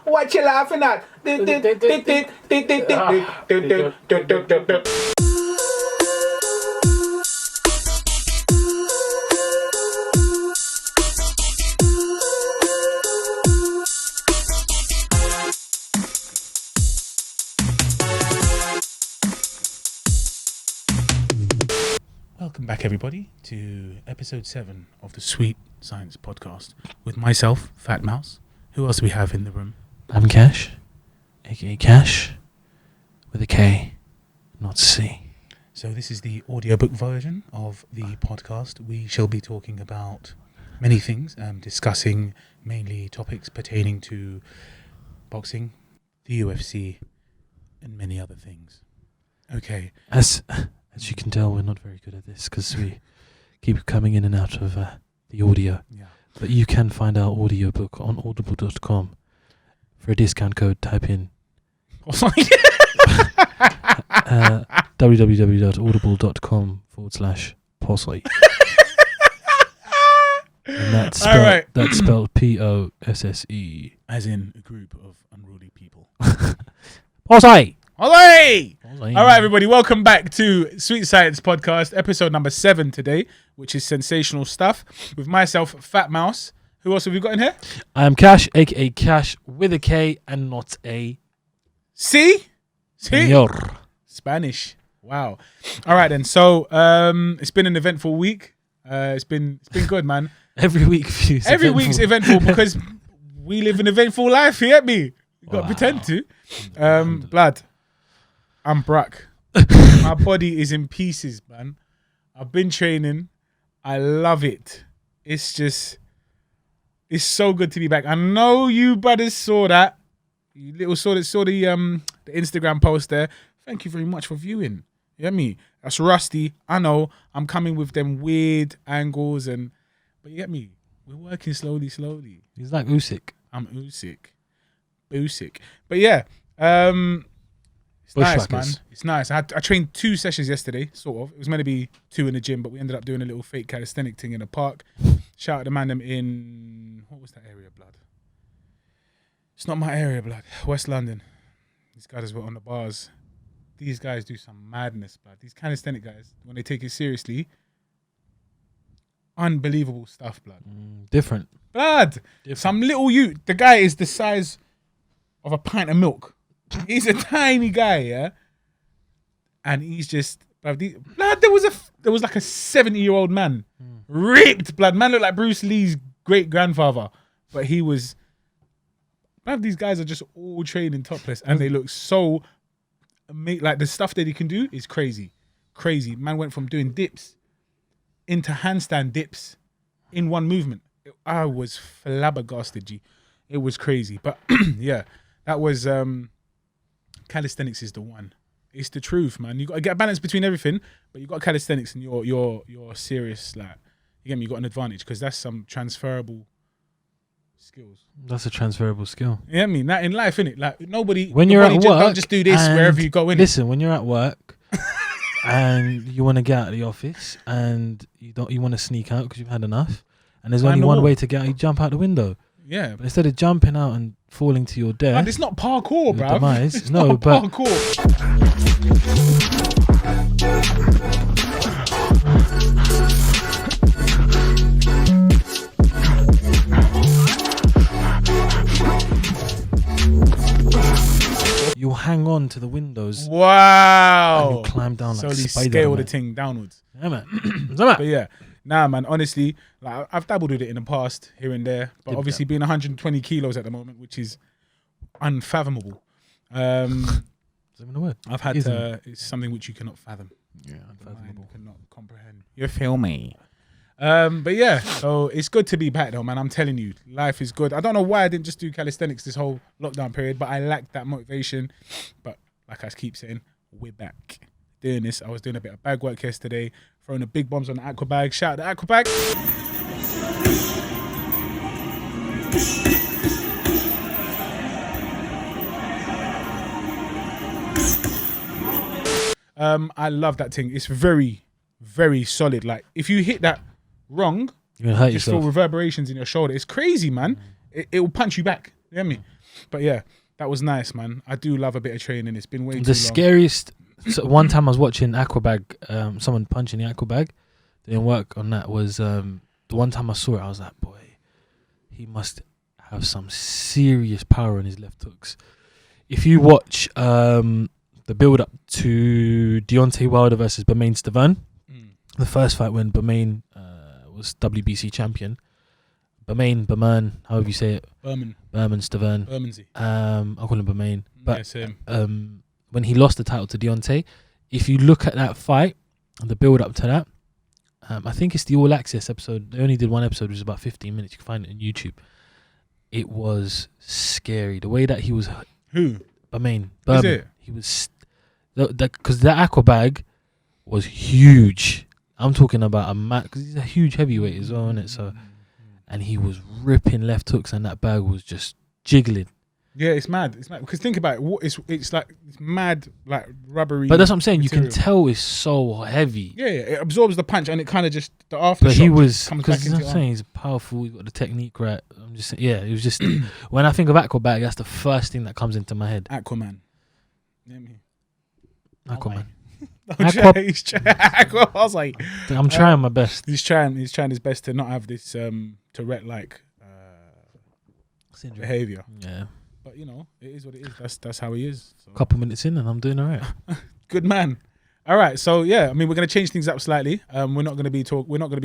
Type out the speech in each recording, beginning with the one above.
What you laughing at? Welcome back, everybody, to episode 7 of the Sweet Science Podcast with myself, Fat Mouse. Who else do we have in the room? I'm Kash, aka Kash, with a K, not C. So this is the audiobook version of the podcast. We shall be talking about many things, discussing mainly topics pertaining to boxing, the UFC, and many other things. Okay. As you can tell, we're not very good at this because we keep coming in and out of the audio. Yeah. But you can find our audiobook on audible.com. For a discount code, type in www.audible.com/posse. And that's spelled P-O-S-S-E. As in a group of unruly people. Posse! Olé! All right, everybody, welcome back to Sweet Science Podcast, episode number 7 today, which is sensational stuff, with myself, Fat Mouse. Who else have we got in here? I am Kash, aka Kash, with a K and not a C? Señor. Spanish. Wow. All right, then. So it's been an eventful week. It's been good, man. Every week for you. Every week's eventful because we live an eventful life. You get me? You got to pretend to. Blood. I'm Brack. My body is in pieces, man. I've been training. I love it. It's so good to be back. I know you brothers saw that. You saw the Instagram post there. Thank you very much for viewing. You get me? That's rusty. I know. I'm coming with them weird angles but you get me? We're working slowly. He's like Usyk. I'm Usyk. But yeah, it's nice, man. It's nice. I trained 2 sessions yesterday, sort of. It was meant to be 2 in the gym, but we ended up doing a little fake calisthenic thing in the park. Shout out to man them in, what was that area, blood? It's not my area, blood. West London. These guys were on the bars. These guys do some madness, blood. These calisthenic guys, when they take it seriously, unbelievable stuff, blood. Different. Blood. Some little the guy is the size of a pint of milk. He's a tiny guy, yeah? And he's just, blood, there was like a 70-year-old man. Ripped, blood. Man looked like Bruce Lee's great-grandfather. But he was, blood, these guys are just all training topless. And they look so, like the stuff that he can do is crazy. Crazy. Man went from doing dips into handstand dips in one movement. I was flabbergasted, G. It was crazy. But yeah, that was, calisthenics is the one. It's the truth, man. You got to get a balance between everything, but you got calisthenics and you're serious. Like, you get me? You got an advantage because that's some transferable skills. That's a transferable skill. You get me? That in life, innit? Like nobody. When you're at work, don't just do this wherever you go. Innit? Listen, when you're at work and you want to get out of the office and you want to sneak out because you've had enough, and there's only one way to get out. You jump out the window. Yeah. But instead of jumping out and falling to your death. Man, it's not parkour, bro. It's not parkour. You'll hang on to the windows. Wow. And you climb down like Spider-Man. Spider-Man. Scale the thing downwards. Yeah, man. But yeah. Nah, man, honestly, like I've dabbled with it in the past, here and there, but obviously being 120 kilos at the moment, which is unfathomable. I've had it's something which you cannot fathom. Yeah, unfathomable. Cannot comprehend. You feel me? But yeah, so it's good to be back though, man. I'm telling you, life is good. I don't know why I didn't just do calisthenics this whole lockdown period, but I lacked that motivation. But like I keep saying, we're back doing this. I was doing a bit of bag work yesterday, throwing the big bombs on the aqua bag. Shout out to aqua bag. I love that thing. It's very, very solid. Like if you hit that wrong, you're gonna hurt just yourself. feel reverberations in your shoulder. It's crazy, man. It will punch you back. You get me? But yeah, that was nice, man. I do love a bit of training. It's been way too long. The scariest. So one time I was watching Aquabag, someone punching the Aquabag, doing work on that was the one time I saw it. I was like, boy, he must have some serious power in his left hooks. If you watch the build up to Deontay Wilder versus Bermane Stiverne, the first fight when Bermane was WBC champion, Bermane, however you say it, Bermane Stiverne, I'll call him Bermane. But when he lost the title to Deontay, if you look at that fight, the build up to that, I think it's the All Access episode. They only did one episode, which was about 15 minutes. You can find it on YouTube. It was scary. The way that he was... Who? Bermane. Is it? He was... Because the Aquabag was huge. I'm talking about because he's a huge heavyweight as well, isn't it? So, and he was ripping left hooks, and that bag was just jiggling. Yeah, it's mad. It's mad because think about it. It's like it's mad, like rubbery. But that's what I'm saying. Material. You can tell it's so heavy. Yeah, it absorbs the punch, and it kind of just the aftershock. But he was comes back into I'm saying he's powerful. He's got the technique right. I'm just saying, it was just when I think of Aquabag, that's the first thing that comes into my head. Aquaman. Yeah, me. Aquaman. I was like, I'm trying my best. He's trying his best to not have this Tourette like behavior. Yeah. But you know, it is what it is. That's how he is. So. Couple minutes in and I'm doing all right. Good man. All right, so yeah, I mean we're gonna change things up slightly. We're not gonna be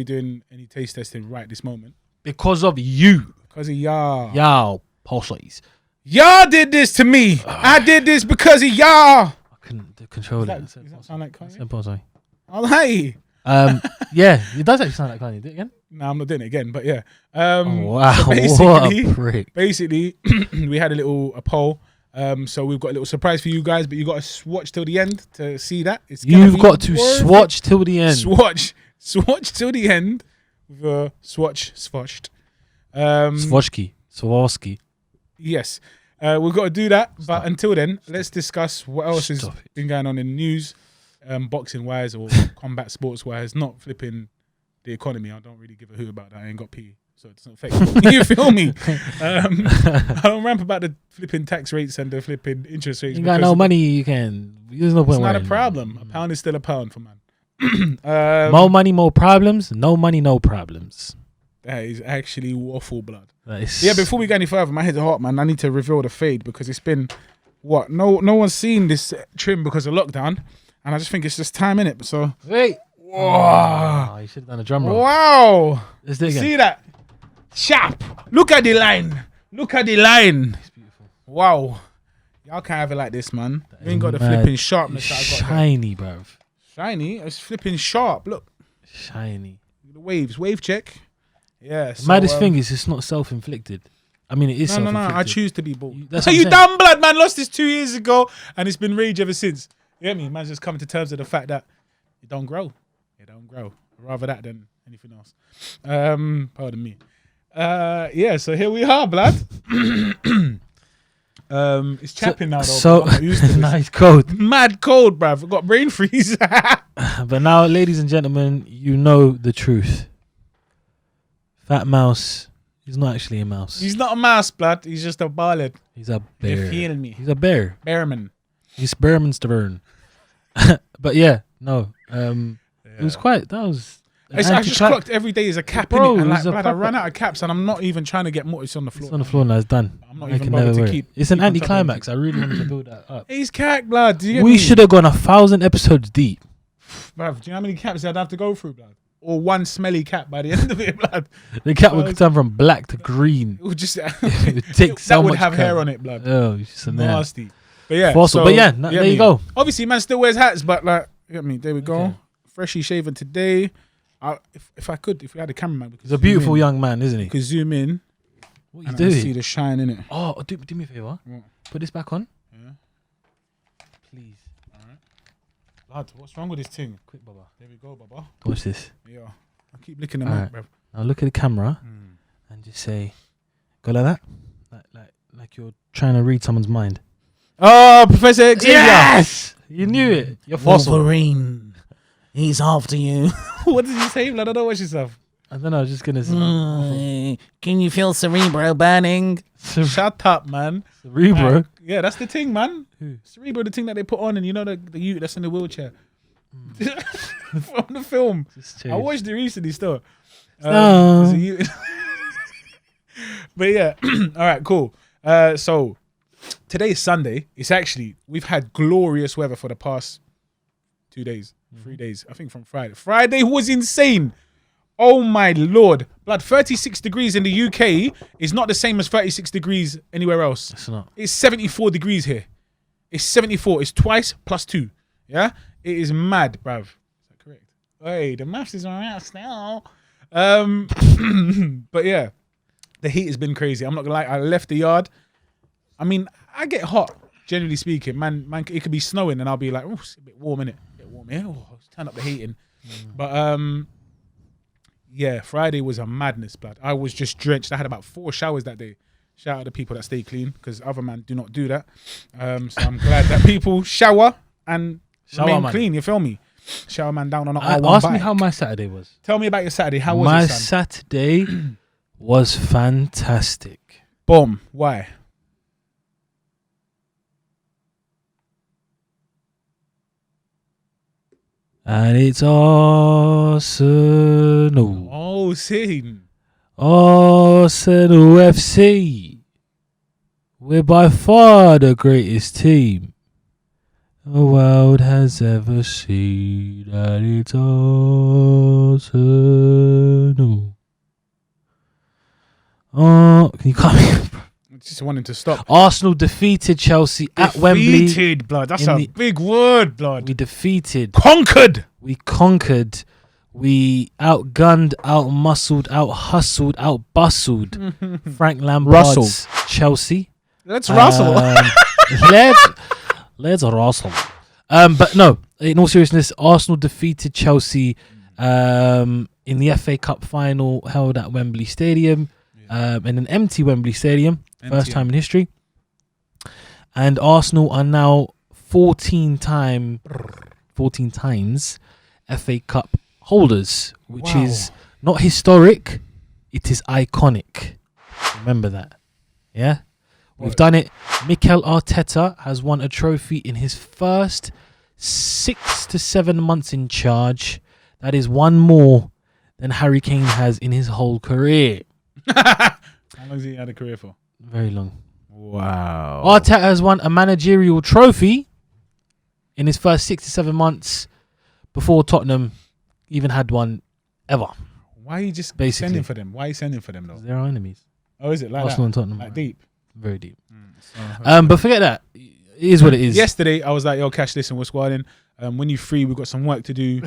doing any taste testing right this moment because of you. Because of y'all. Y'all pussies. Y'all did this to me. I did this because of y'all. I couldn't control it. Does that sound like Kanye? Simple, sorry. Oh, hey. Yeah, it does actually sound like Kanye. Do it again? No, I'm not doing it again, but yeah. Wow, so what a prick. Basically, we had a poll. So we've got a little surprise for you guys, but you got to watch till the end to see that. You've got to swatch till the end. Swatch till the end with a swatched. Swarovski. Yes. We've got to do that, but until then, let's discuss what else has been going on in the news, boxing wise or combat sports wise. Not flipping the economy. I don't really give a hoot about that. I ain't got P, so it's not affecting. You feel me? I don't ramp about the flipping tax rates and the flipping interest rates. You got no money, you can. There's no point. It's not a problem. A pound is still a pound for man. More money, more problems. No money, no problems. That is actually waffle blood. Yeah, before we go any further, my head's hot, man. I need to reveal the fade because it's been no one's seen this trim because of lockdown, and I just think it's just time in it. So wait, wow, you should have done a drum roll. Wow, let's do it again. See that? Sharp. Look at the line. It's beautiful. Wow, y'all can't have it like this, man. You ain't got the flipping sharpness that I got. Shiny, bruv. Shiny. It's flipping sharp. Look. Shiny. The waves. Wave check. Yeah. The maddest thing is it's not self-inflicted. I mean, it is self-inflicted. No. I choose to be bald. That's you dumb blood, man. Lost this 2 years ago, and it's been rage ever since. You get me? Man's just coming to terms with the fact that you don't grow. Rather that than anything else. Pardon me. Yeah. So here we are, blood. It's chapping now, though. So nice cold. Mad cold, bruv. I've got brain freeze. But now, ladies and gentlemen, you know the truth. Fat Mouse is not actually a mouse. He's not a mouse, blood. He's just a ballad. He's a bear. You feel me? He's a bear. Bearman. He's Berman Stavern. But yeah, no. It was quite. That was. I just clocked every day is a cap in it, and like, blood, I ran out of caps, and I'm not even trying to get more. It's on the floor. It's on the floor now. It's done. I'm not even bothered to keep. It's an anticlimax. I really wanted to build that up. He's cack, blood. We should have gone 1,000 episodes deep. Bruv, do you know how many caps I'd have to go through, blood? Or one smelly cap by the end of it, blood. The cap would turn from black to green. It would just it would take so much have hair on it, blood. Oh, it's just nasty. But yeah, fossil. But yeah, there you go. Obviously, man still wears hats, but like, you get me? There we go. Okay. Freshly shaven today. If we had a cameraman, he's a beautiful young man, isn't he? We could zoom in. What are you doing? See the shine in it. Oh, do me a favor. What? Put this back on. Yeah. Please. Lad, what's wrong with this thing? Quick, Baba. There we go, Baba. Watch this. Yeah. I keep licking them up, bruv. Now look at the camera and just say, go like that. Like you're trying to read someone's mind. Oh, Professor Xavier. Yes! You knew it. You're fossil. Wolverine. He's after you. What did you say, blood? I don't watch yourself. I don't know. I was just gonna say. Can you feel Cerebro burning? Shut up, man. Cerebro. Yeah, that's the thing, man. Who? Cerebro, the thing that they put on, and you know the youth that's in the wheelchair from the film. I watched it recently still. But yeah, all right, cool. So today is Sunday. It's actually, we've had glorious weather for the past 2 days, 3 days. I think from Friday. Friday was insane. Oh my Lord. Blood, 36 degrees in the UK is not the same as 36 degrees anywhere else. It's not. It's 74 degrees here. It's 74. It's twice plus 2. Yeah? It is mad, bruv. Is that correct? Hey, the maths is alright now. But yeah, the heat has been crazy. I'm not gonna lie. I left the yard. I mean, I get hot, generally speaking. Man, it could be snowing and I'll be like, oh, it's a bit warm, innit? A bit warm here. Oh, let's turn up the heating. But yeah, Friday was a madness, blood. I was just drenched. I had about 4 showers that day. Shout out to people that stay clean, because other men do not do that. So I'm glad that people shower and remain clean. You feel me? Shower man down on an R1 Ask bike. me how my Saturday was. Tell me about your Saturday. How was my it, son? Saturday was fantastic. Bomb. Why? And it's Arsenal. Oh, scene. Arsenal FC. We're by far the greatest team the world has ever seen. And it's Arsenal. Oh, can you come here? Just wanting to stop. Arsenal defeated Chelsea at Wembley. Defeated, blood. That's a big word, blood. We defeated. Conquered. We conquered. We outgunned, outmuscled, outhustled, outbustled Frank Lampard's Chelsea. Let's rustle. Let's rustle. But no, in all seriousness, Arsenal defeated Chelsea in the FA Cup final held at Wembley Stadium, in an empty Wembley Stadium. First time in history. And Arsenal are now 14 times FA Cup holders, which is not historic, it is iconic. Remember that. Yeah? We've done it. Mikel Arteta has won a trophy in his first 6 to 7 months in charge. That is one more than Harry Kane has in his whole career. How long has he had a career for? Very long. Wow. Arteta has won a managerial trophy in his first 6 to 7 months before Tottenham even had one ever. Why are you just basically sending for them? Why are you sending for them though? They're our enemies. Oh, is it like Arsenal that? and Tottenham. Like deep? Very deep. But forget that. It is what it is. Yesterday, I was like, yo, Kash, listen, we're squatting. When you're free, we've got some work to do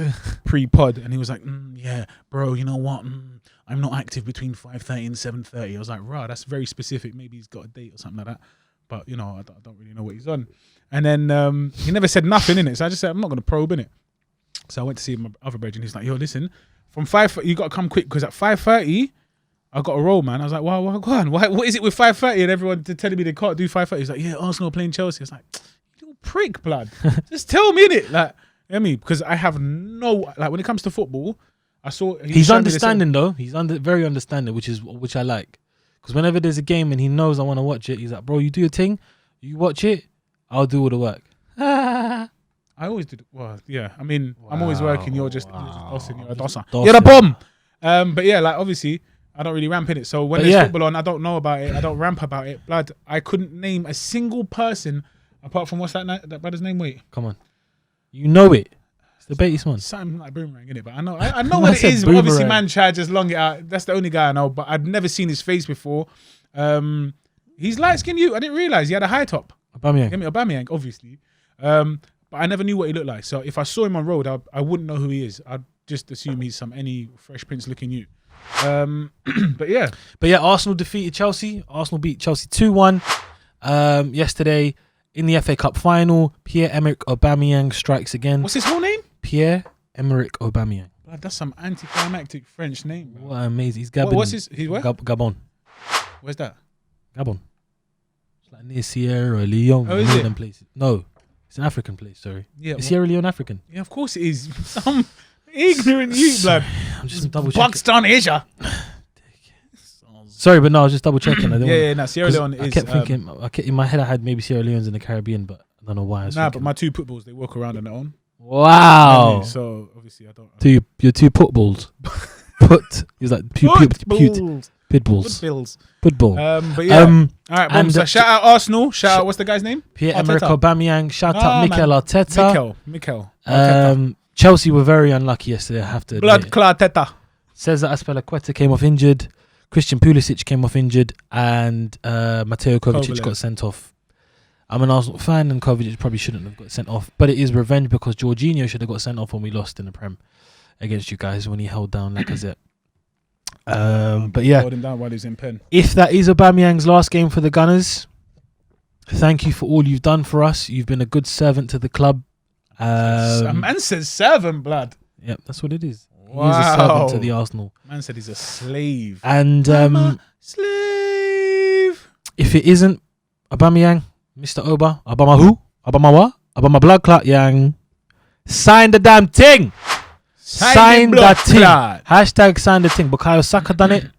pre-pod. And he was like, yeah, bro, you know what? I'm not active between 5:30 and 7:30. I was like, rah, that's very specific. Maybe he's got a date or something like that. But, you know, I don't really know what he's on. And then he never said nothing in it. So I just said, I'm not going to probe in it. So I went to see my other brethren. He's like, yo, listen, from 5:30, you got to come quick because at 5:30, I got a roll, man. I was like, wow, go on. What is it with 5:30 and everyone telling me they can't do 5:30? He's like, yeah, Arsenal playing Chelsea. I was like, you little prick, blood. Just tell me, innit? Like, you know me, because I have no, like, when it comes to football, I saw... He's understanding, though. He's very understanding, which I like. Because whenever there's a game and he knows I want to watch it, he's like, bro, you do your thing, you watch it, I'll do all the work. I always do. Well, yeah. I mean, I'm always working. You're just dossing. You're a dosser. Dossing. You're the bomb. But yeah, like, obviously, I don't really ramp in it. So when there's football on, I don't know about it. I don't ramp about it. Blood, I couldn't name a single person apart from what's that brother's name? Wait. Come on. You know it. It's the Beatty one. Something like Boomerang, innit? But I know what it is. But obviously, man, tried just long it out. That's the only guy I know. But I'd never seen his face before. He's light skinned. I didn't realize he had a high top. Aubameyang, obviously. But I never knew what he looked like. So if I saw him on road, I wouldn't know who he is. I'd just assume he's any Fresh Prince looking youth. But yeah, Arsenal defeated Chelsea. Arsenal beat Chelsea 2-1 yesterday in the FA Cup final. Pierre-Emerick Aubameyang strikes again. What's his whole name? Pierre-Emerick Aubameyang. Blood, that's some anticlimactic French name, bro. What amazing. He's Gabon. What's his where? Gabon. Where's that? Gabon. It's like near Sierra Leone. Oh, is it? Places. No, it's an African place, sorry. Yeah. Is Sierra Leone African? Yeah, of course it is. Some Ignorant you, blood. I'm just double checking. Pakistan, Asia. Sorry, but no, I was just double checking. No, Sierra Leone is. I kept thinking, in my head I had maybe Sierra Leone's in the Caribbean, but I don't know why. But my two pit bulls, they walk around on their own. Wow. So obviously I don't. Your two put bulls. He's like pit bulls. Pit bull. But yeah. All right, boom. So shout out Arsenal. Shout out, what's the guy's name? Pierre-Emerick Aubameyang. Shout out Mikel Arteta. Mikel. Chelsea were very unlucky yesterday, I have to admit. Blood clot Teta. Cesar Azpilicueta came off injured. Christian Pulisic came off injured, and Mateo Kovacic got sent off. I'm an Arsenal fan, and Kovacic probably shouldn't have got sent off. But it is revenge because Jorginho should have got sent off when we lost in the Prem against you guys when he held down Lacazette. But yeah, held him down while he was in pen. If that is Aubameyang's last game for the Gunners, thank you for all you've done for us. You've been a good servant to the club. A man says servant, blood. Yep, that's what it is. Wow. He's a servant to the Arsenal. Man said he's a slave. And slave. If it isn't Aubameyang, Mr. Oba, Obama who? Obama what? Obama blood clot yang. Sign the damn thing. Sign that thing. Hashtag sign the thing. Bukayo Saka done it.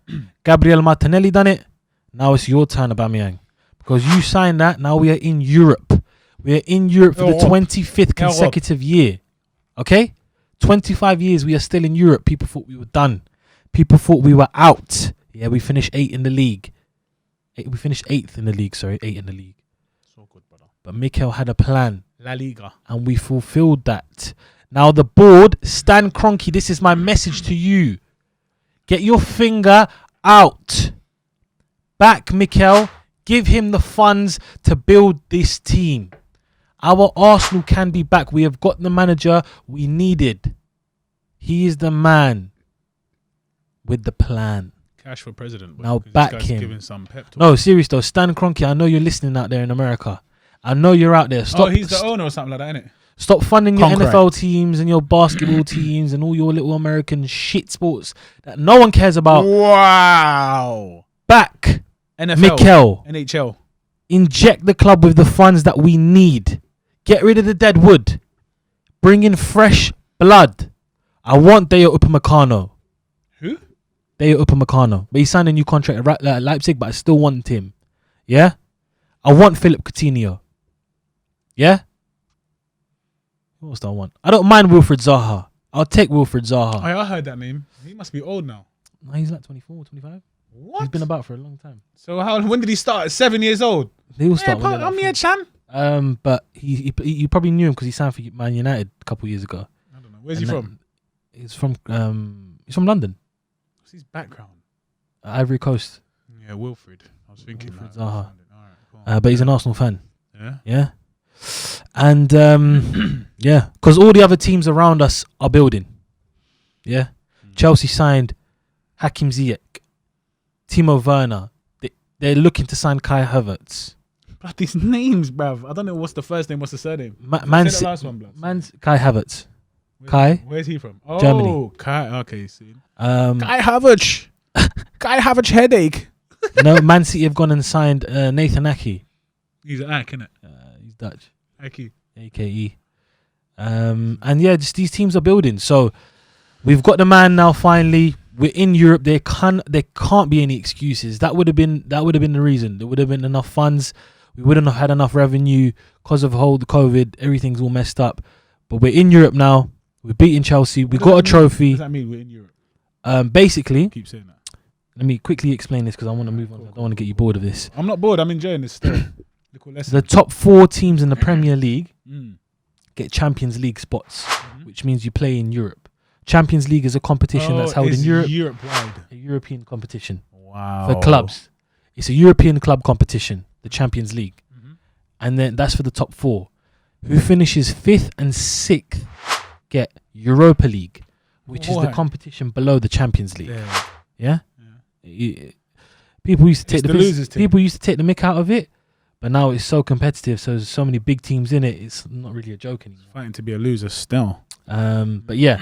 Gabriel Martinelli done it. Now it's your turn, Aubameyang. Because you signed that, now we are in Europe. We are in Europe for the 25th consecutive year. Okay? 25 years we are still in Europe. People thought we were done. People thought we were out. Yeah, we finished 8th in the league. We finished 8th in the league, sorry. 8th in the league. So good, brother. But Mikel had a plan. La Liga. And we fulfilled that. Now the board, Stan Kroenke, this is my message to you. Get your finger out. Back Mikel. Give him the funds to build this team. Our Arsenal can be back. We have got the manager we needed. He is the man with the plan. Cash for president. Now back him. Giving some pep talk. No, serious though. Stan Kroenke, I know you're listening out there in America. I know you're out there. Stop. He's the owner or something like that, isn't it? Stop funding your NFL teams and your basketball teams and all your little American shit sports that no one cares about. Wow. Back. NFL. Mikel. NHL. Inject the club with the funds that we need. Get rid of the dead wood. Bring in fresh blood. I want Deo Upamecano. Who? Deo Upamecano. But he signed a new contract at Leipzig, but I still want him. Yeah? I want Philip Coutinho. Yeah? What else do I want? I don't mind Wilfried Zaha. I'll take Wilfried Zaha. I heard that name. He must be old now. No, he's like 24, 25. What? He's been about for a long time. So when did he start? At 7 years old? He will start. I'm here, Chan. But he you probably knew him because he signed for Man United a couple of years ago. I don't know. Where's he from? He's from London. What's his background? Ivory Coast. Yeah, Wilfried. I was thinking Wilfried that. Zaha. Right, but he's an Arsenal fan. Yeah. Yeah. And yeah, because all the other teams around us are building. Yeah. Chelsea signed Hakim Ziyech, Timo Werner. They're looking to sign Kai Havertz. But these names, bruv. I don't know what's the first name, what's the surname. Say the last one, blood. Kai Havertz. Where's he from? Oh, Germany. Kai. Okay, see. Kai Havertz. Kai Havertz headache. No, Man City have gone and signed Nathan Ake. He's an Ake, innit? He's Dutch. Ake. AKE. And yeah, just these teams are building. So we've got the man now. Finally, we're in Europe. There can't be any excuses. That would have been the reason. There would have been enough funds. We wouldn't have had enough revenue because of the COVID. Everything's all messed up. But we're in Europe now. We're beating Chelsea. We got a trophy. What does that mean? We're in Europe. Basically, keep saying that. Let me quickly explain this because I want to move on. I don't want to get you bored of this. I'm not bored. I'm enjoying this still. The top 4 teams in the Premier League get Champions League spots, which means you play in Europe. Champions League is a competition that's held in Europe. Europe-wide. A European competition. Wow. For clubs. It's a European club competition, the Champions League. And then that's for the top 4. Who finishes 5th and 6th get Europa League, which is the competition below the Champions League. Yeah? People used to take people used to take the mick out of it, but now it's so competitive, so there's so many big teams in it, it's not really a joke anymore. Fighting to be a loser still. But yeah.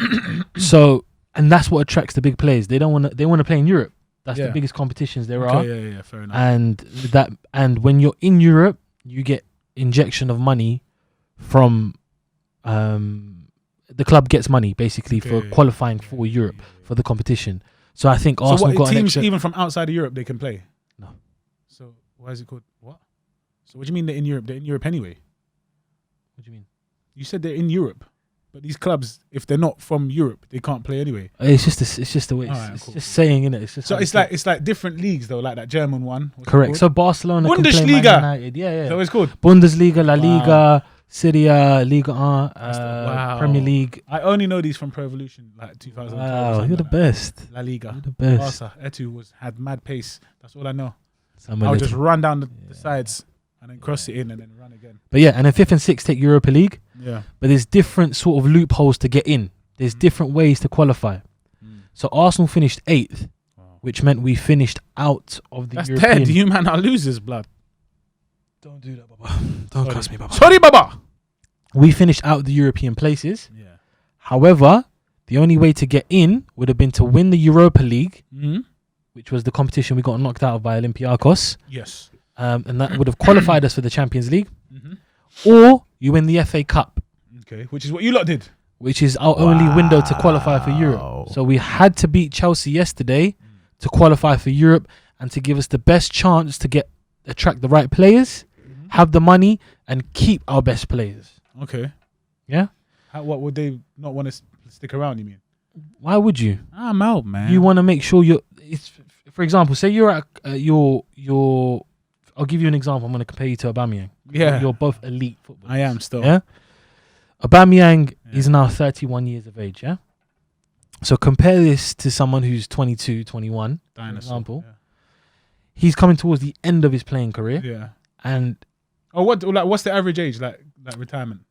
So, and that's what attracts the big players. They want to play in Europe. That's the biggest competitions there are. Yeah, fair enough. And when you're in Europe, you get injection of money from the club gets money basically for qualifying for Europe for the competition. So I think Arsenal got an extra. Even from outside of Europe they can play. No. So why is it called what? So what do you mean they're in Europe? They're in Europe anyway. What do you mean? You said they're in Europe, but these clubs, if they're not from Europe, they can't play anyway. It's just the way. It's Cool. just saying, innit? It's just. So it's like different leagues though, like that German one. Correct. So Barcelona can play Man Bundesliga. United. Yeah. So it's called Bundesliga, La Liga, Serie A, Liga A, Premier League. I only know these from Pro Evolution, like 2012. Wow, you're the best. La Liga. You're the best. Barca, Etu had mad pace. That's all I know. I'll I'll just run down the sides and then cross it in and then run again. But yeah, and then 5th and 6th take Europa League. Yeah. But there's different sort of loopholes to get in. There's different ways to qualify. So Arsenal finished 8th, which meant we finished out of the European. That's dead. You man are losers, blood. Don't do that, Baba. Don't cuss me, Baba. Sorry, Baba. We finished out of the European places. Yeah. However, the only way to get in would have been to win the Europa League, which was the competition we got knocked out of by Olympiacos. Yes. And that would have qualified us for the Champions League. Or you win the FA Cup. Okay, which is what you lot did. Which is our only window to qualify for Europe. So we had to beat Chelsea yesterday to qualify for Europe and to give us the best chance to attract the right players, have the money, and keep our best players. Okay. Yeah? What would they not want to stick around, you mean? Why would you? I'm out, man. You want to make sure for example, say you're at I'll give you an example. I'm going to compare you to Aubameyang. Yeah. You're both elite footballers. I am still. Yeah? Aubameyang is now 31 years of age, yeah? So compare this to someone who's 22, 21, for example. Yeah. He's coming towards the end of his playing career. Yeah. And what's the average age, like retirement?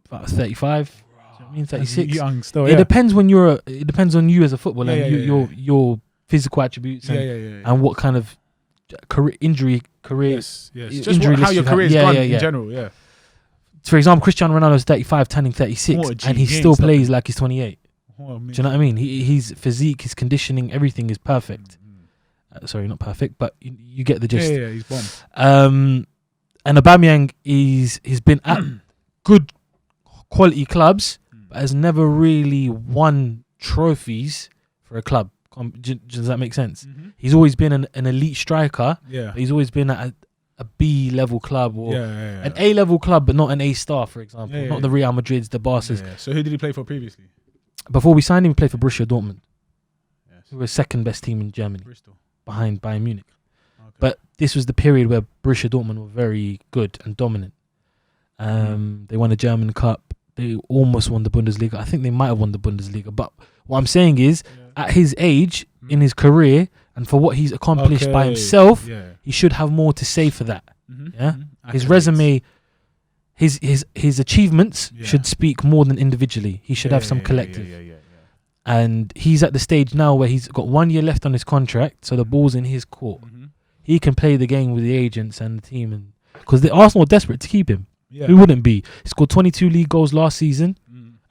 About 35. I mean 36. Young still. It depends when it depends on you as a footballer and your physical attributes and what kind of injury. Yes. Just how your career's gone in general. Yeah. For example, Cristiano Ronaldo is 35, turning 36, and he still plays like he's 28. Do you know what I mean? His physique, his conditioning, everything is perfect. Sorry, not perfect, but you get the gist. Yeah, he's bomb. And Aubameyang he's been at good quality clubs, but has never really won trophies for a club. Does that make sense? He's always been an elite striker. Yeah. But he's always been at a B level club or an A level club, but not an A star, for example. Not the Real Madrids, the Barças. Yeah. So who did he play for previously? Before we signed him, he played for Borussia Dortmund. Yes. Who were second best team in Germany, Bristol, behind Bayern Munich. Okay. But this was the period where Borussia Dortmund were very good and dominant. They won a German Cup. They almost won the Bundesliga. I think they might have won the Bundesliga. But what I'm saying is, at his age, in his career, and for what he's accomplished by himself, he should have more to say for that. His resume, his achievements should speak more than individually. He should have some collective. And he's at the stage now where he's got 1 year left on his contract, so the ball's in his court. He can play the game with the agents and the team, and because the Arsenal are desperate to keep him. Who wouldn't be? He scored 22 league goals last season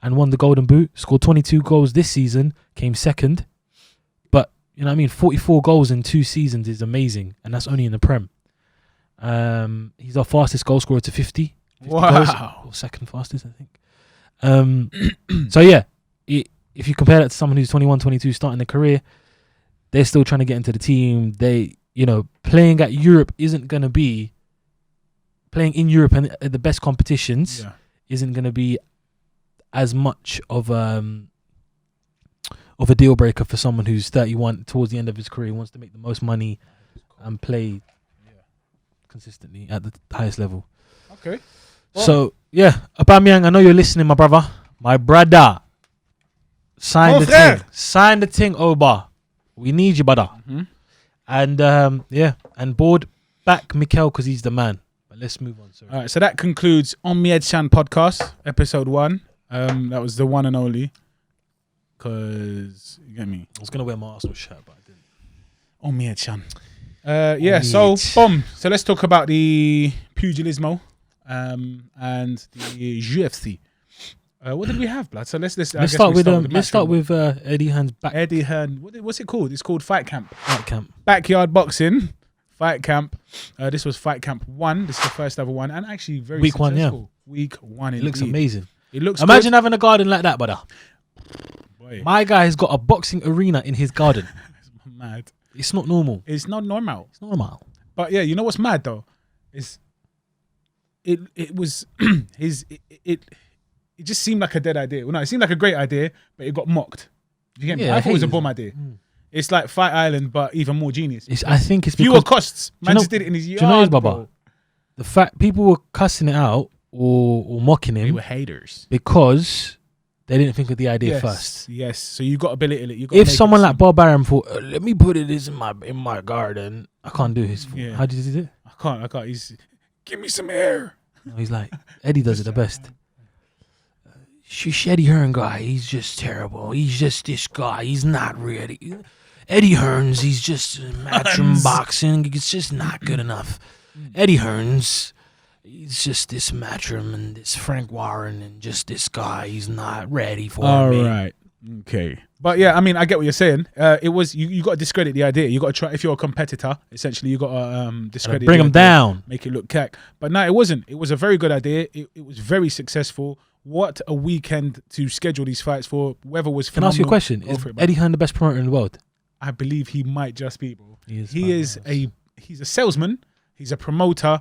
and won the Golden Boot. Scored 22 goals this season, came second. But, you know what I mean? 44 goals in 2 seasons is amazing, and that's only in the Prem. He's our fastest goal scorer to 50 wow. goals, or second fastest, I think. So, yeah, if you compare that to someone who's 21, 22, starting their career, they're still trying to get into the team. Playing at Europe isn't going to be... Playing in Europe and at the best competitions isn't going to be as much of a deal breaker for someone who's 31 towards the end of his career, wants to make the most money and play consistently at the highest level. Okay. Well, so Aubameyang, I know you're listening, my brother. My brother, sign the thing, Oba. We need you, brother. And and board back Mikel because he's the man. Let's move on. Sorry. All right, so that concludes On Me Ed Shan podcast, episode 1. That was the one and only. Because, you get me? I was going to wear my Arsenal shirt, but I didn't. On Me Ed Shan. So let's talk about the pugilismo and the UFC. What did we have, blood? So let's start with Eddie Hearn's back. Eddie Hearn. What's it called? It's called Fight Camp. Fight Camp. Backyard boxing. Fight Camp. This was Fight Camp 1. This is the first ever one, and actually very Week successful. 1, Week 1. It looks amazing. It looks. Imagine having a garden like that, brother. Boy. My guy has got a boxing arena in his garden. Mad. It's not normal. It's not normal. It's not normal. But yeah, you know what's mad though? Is it was it just seemed like a dead idea. Well, no, it seemed like a great idea, but it got mocked. You get me? I thought it was a bomb idea. It's like Fight Island, but even more genius. I think it's fewer costs. Man just did it in his yard. Do you know, Baba? The fact people were cussing it out or mocking him. They were haters because they didn't think of the idea first. Yes. So you got to ability it. If someone like Bob Arum thought, let me put it in my garden, I can't do his. Yeah. How did he do it? I can't. He's give me some air. No, he's like Eddie does it the best. Eddie Hearn guy, he's just terrible. He's just this guy. He's not ready. Eddie Hearns, he's just matchroom boxing. It's just not good enough. Eddie Hearns, he's just this matchroom and this Frank Warren and just this guy. He's not ready for me. All right. Okay. But yeah, I mean, I get what you're saying. It was you got to discredit the idea. You got to try if you're a competitor. Essentially, you got to discredit. Bring him down. Make it look cack. But no, it wasn't. It was a very good idea. It was very successful. What a weekend to schedule these fights for. Weather was phenomenal. Can I ask you a question? Is Eddie Hearn the best promoter in the world? I believe he might just be, bro. He's a salesman. He's a promoter.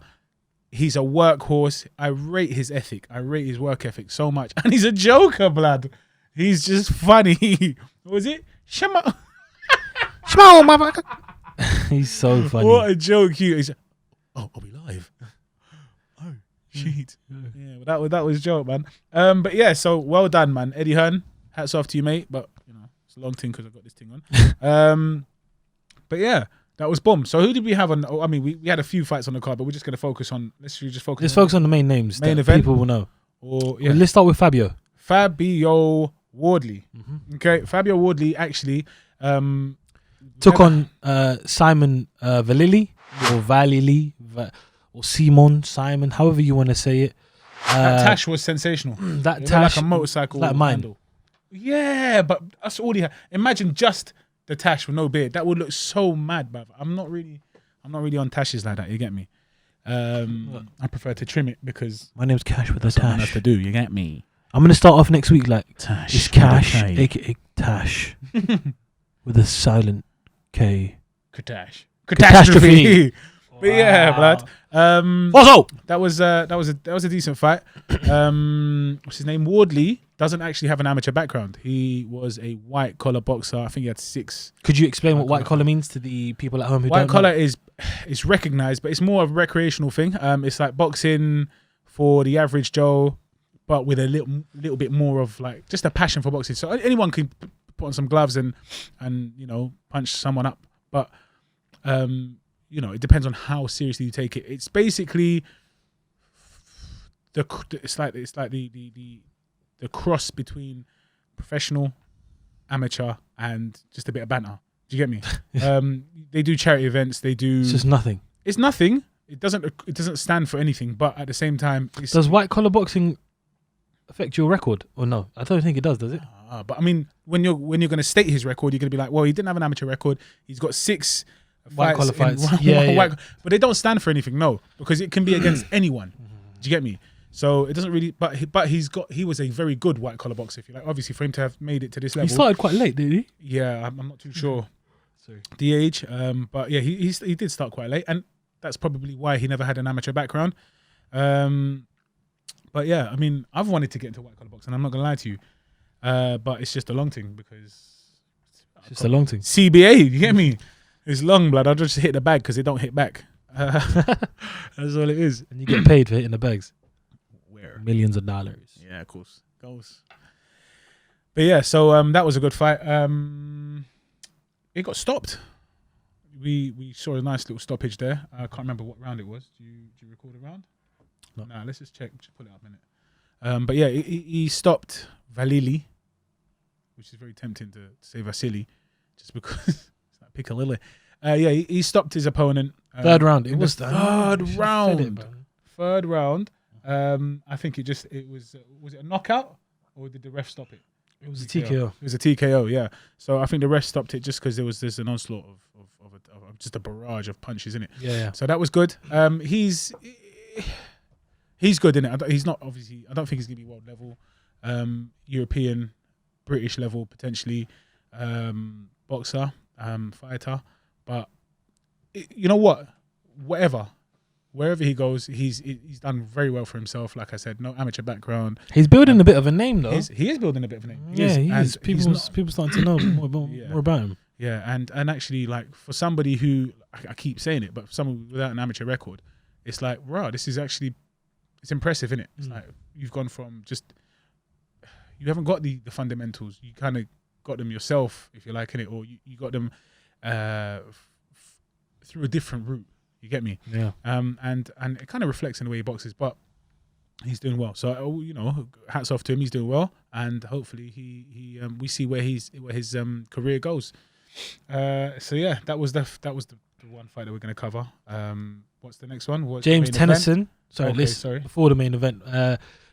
He's a workhorse. I rate his ethic. I rate his work ethic so much. And he's a joker, blood. He's just funny. What was it? Shema, motherfucker. He's so funny. What a joke. He's are we live? Oh, shit. Yeah, but that was a joke, man. But yeah, so well done, man. Eddie Hearn, hats off to you, mate. But, you know, it's a long thing because I've got this thing on. But yeah. That was bomb. So who did we have on? I mean, we had a few fights on the card, but we're just going to focus on. Let's focus on the main names. Main that event. People will know. Or yeah. Well, let's start with Fabio. Fabio Wardley. Okay, Fabio Wardley actually took on Simon Valili or Valili or Simon, however you want to say it. That Tash was sensational. That Tash, like a motorcycle, like mine. handle. Yeah, but that's all he had. Imagine just the Tash with no beard. That would look so mad, bruv. I'm not really on Tashes like that. You get me? I prefer to trim it because my name's Kash with a that's what I Tash. have to do. You get me? I'm gonna start off next week like Tash. It's Kash, aka Tash, with a silent K. Catastrophe. But yeah, blood. Also, that was a decent fight. What's his name? Wardley doesn't actually have an amateur background. He was a white collar boxer. I think he had 6. Could you explain what white collar means to the people at home who don't know? White collar is recognized, but it's more of a recreational thing. It's like boxing for the average Joe, but with a little bit more of like just a passion for boxing. So anyone can put on some gloves and you know punch someone up, but you know it depends on how seriously you take it. It's basically it's like the cross between professional, amateur, and just a bit of banter. Do you get me? They do charity events. They do. It's just nothing. It's nothing. It doesn't stand for anything. But at the same time, does white collar boxing affect your record or no? I don't think it does it? But I mean, when you're going to state his record, you're going to be like, well, he didn't have an amateur record. He's got 6 white collar fights. But they don't stand for anything. No, because it can be against anyone. Do you get me? So it doesn't really. But he was a very good white collar boxer. If you like, obviously for him to have made it to this level. He started quite late, didn't he? Yeah, I'm not too sure. The age, but yeah, he did start quite late, and that's probably why he never had an amateur background. But yeah, I mean, I've wanted to get into white collar boxing. I'm not gonna lie to you, but it's just a long thing because it's just a long thing. CBA, you get me? It's long, blood. I'll just hit the bag because they don't hit back. That's all it is. And you get paid for hitting the bags. Where? Millions of dollars. Yeah, of course. Goals. But yeah, so that was a good fight. It got stopped. We saw a nice little stoppage there. I can't remember what round it was. Do you record a round? No. Nah, let's just check. Just pull it up a minute. But yeah, he stopped Valili, which is very tempting to say Vasily, just because it's like Piccalilli. Yeah, he stopped his opponent. Third round. It was third round. Third round. I think it was it a knockout or did the ref stop it? It was a TKO. It was a TKO, yeah. So I think the ref stopped it just because there's an onslaught of just a barrage of punches in it. Yeah. So that was good. He's good in it. He's not obviously. I don't think he's gonna be world level. European, British level potentially boxer, fighter. But you know what? Wherever he goes, he's done very well for himself. Like I said, no amateur background. He's building a bit of a name, though. He is building a bit of a name. He is. People starting to know more about him. Yeah, and actually, like, for somebody who, I keep saying it, but for someone without an amateur record, it's like, wow, this is actually, it's impressive, isn't it? It's like you've gone from you haven't got the fundamentals. You kind of got them yourself, if you like, innit? Or you got them through a different route. You get me? Yeah. And it kind of reflects in the way he boxes, but he's doing well. So hats off to him. He's doing well, and hopefully we see where his career goes. So yeah, that was the one fight that we're going to cover. What's the next one? James Tennyson. Sorry, sorry. Before the main event,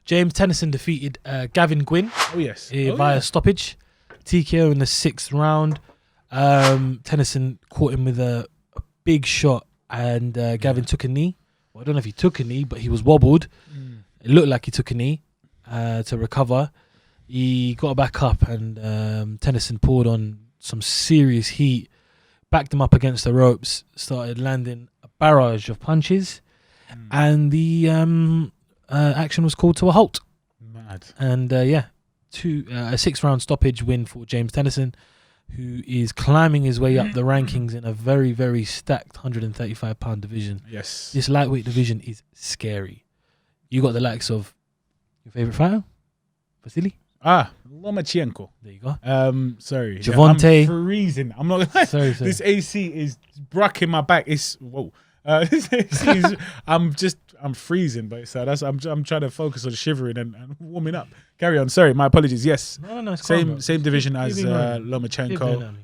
James Tennyson defeated Gavin Gwynn. Oh yes. Via stoppage, TKO in the 6th round. Tennyson caught him with a big shot. And Gavin took a knee. Well, I don't know if he took a knee, but he was wobbled. It looked like he took a knee to recover. He got back up, and Tennyson poured on some serious heat, backed him up against the ropes, started landing a barrage of punches, and the action was called to a halt. Mad. And a 6th round stoppage win for James Tennyson, who is climbing his way up the rankings in a very, very stacked 135-pound division. Yes. This lightweight division is scary. You got the likes of your favourite fighter, Vasily? Lomachenko. There you go. Sorry. Javante. I'm freezing. I'm not gonna Sorry. This AC is bracking my back. It's this AC is, I'm freezing, but I'm trying to focus on shivering and warming up. Carry on. Sorry, my apologies. Yes. No, same division as Lomachenko.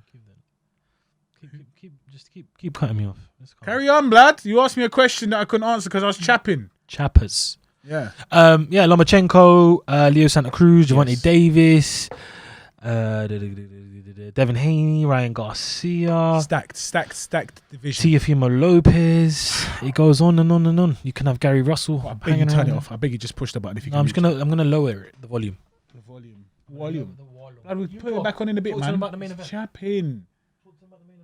Keep cutting me off. Carry on, blood. You asked me a question that I couldn't answer because I was chapping. Chappers. Yeah. Lomachenko, Leo Santa Cruz, Javante Yes. Davis, Devin Haney, Ryan Garcia, Stacked division. Teofimo Lopez. It goes on and on and on. You can have Gary Russell. I beg you turn it off. I beg you just push the button if you can. I'm gonna lower it, the volume. The volume. I will put it back on in a bit, man. About the main event. Chapping.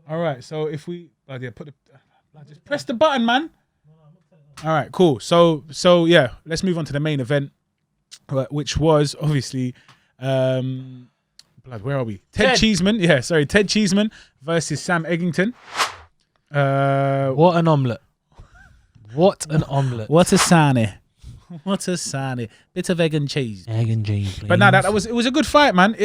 All right. So if we, just press the button, man. All right, cool. So yeah, let's move on to the main event, which was obviously, where are we? Ted Cheeseman. Yeah, sorry, Ted Cheeseman versus Sam Eggington. What an omelette! What an omelette! What a sarnie. What a sarnie. Bit of egg and cheese. Egg and cheese, please. But no, it was a good fight, man.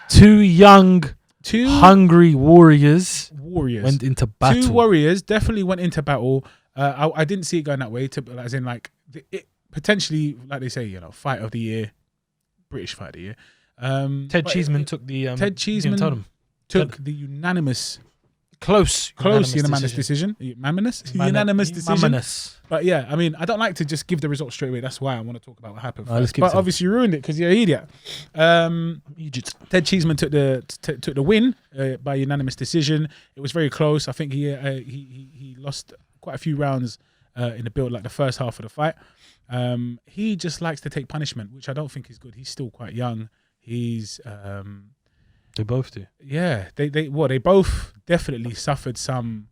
Two hungry warriors went into battle. Two warriors definitely went into battle. I didn't see it going that way. As in, like, it potentially, like they say, fight of the year, British fight of the year. Ted Cheeseman took the unanimous, close unanimous decision. Unanimous decision. But yeah, I mean, I don't like to just give the result straight away. That's why I want to talk about what happened. But obviously, you ruined it because you're an idiot. Ted Cheeseman took the win by unanimous decision. It was very close. I think he lost quite a few rounds in the build, like the first half of the fight. He just likes to take punishment, which I don't think is good. He's still quite young. He's they both do. Yeah, they both definitely suffered some.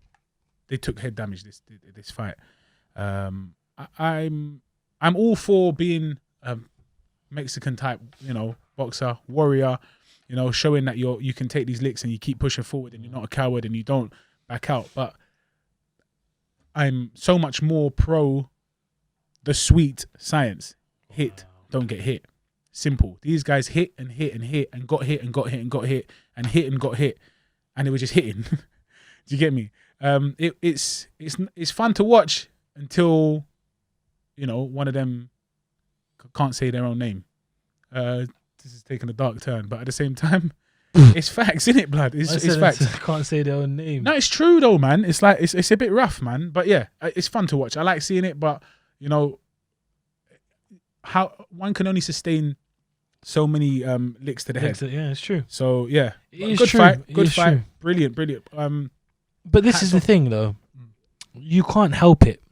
They took head damage this fight. I'm all for being Mexican type, boxer, warrior, showing that you can take these licks and you keep pushing forward and you're not a coward and you don't back out. But I'm so much more pro the sweet science. Hit, don't get hit. Simple. These guys hit and hit and hit and got hit and got hit and got hit and hit and got hit, and they were just hitting. Do you get me? It's fun to watch until one of them can't say their own name. This is taking a dark turn, but at the same time, it's facts, isn't it, blood? It's facts. Can't say their own name. No, it's true though, man. It's like it's a bit rough, man. But yeah, it's fun to watch. I like seeing it, but how one can only sustain so many licks to the head. Yeah, it's true. So yeah, good fight. Brilliant. But this is the thing, though. You can't help it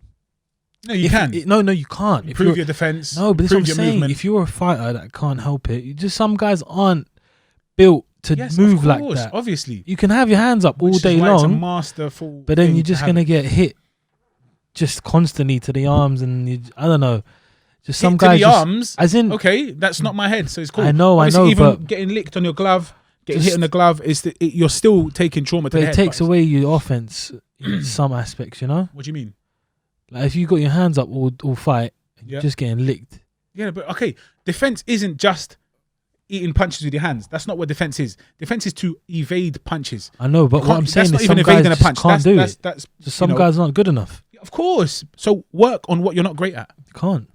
No, you can. No, you can't. Improve your defense. No, but that's what I'm saying. Movement. If you're a fighter that can't help it, just some guys aren't built to move like that. Obviously, you can have your hands up all day long, it's a masterful. But then you're just gonna get hit, just constantly to the arms, and I don't know. Just some guys to the arms, as in. Okay, that's not my head, so it's cool. I know, even but getting licked on your glove, getting hit in the glove you're still taking trauma to the head. It takes away your offense in some aspects, you know. What do you mean? Like if you got your hands up all fight, and you're just getting licked. Yeah, but okay, defense isn't just eating punches with your hands. That's not what defense is. Defense is to evade punches. I know, but what I'm saying is some guys just can't do it. That's just some guys aren't good enough. Of course. So work on what you're not great at. You can't.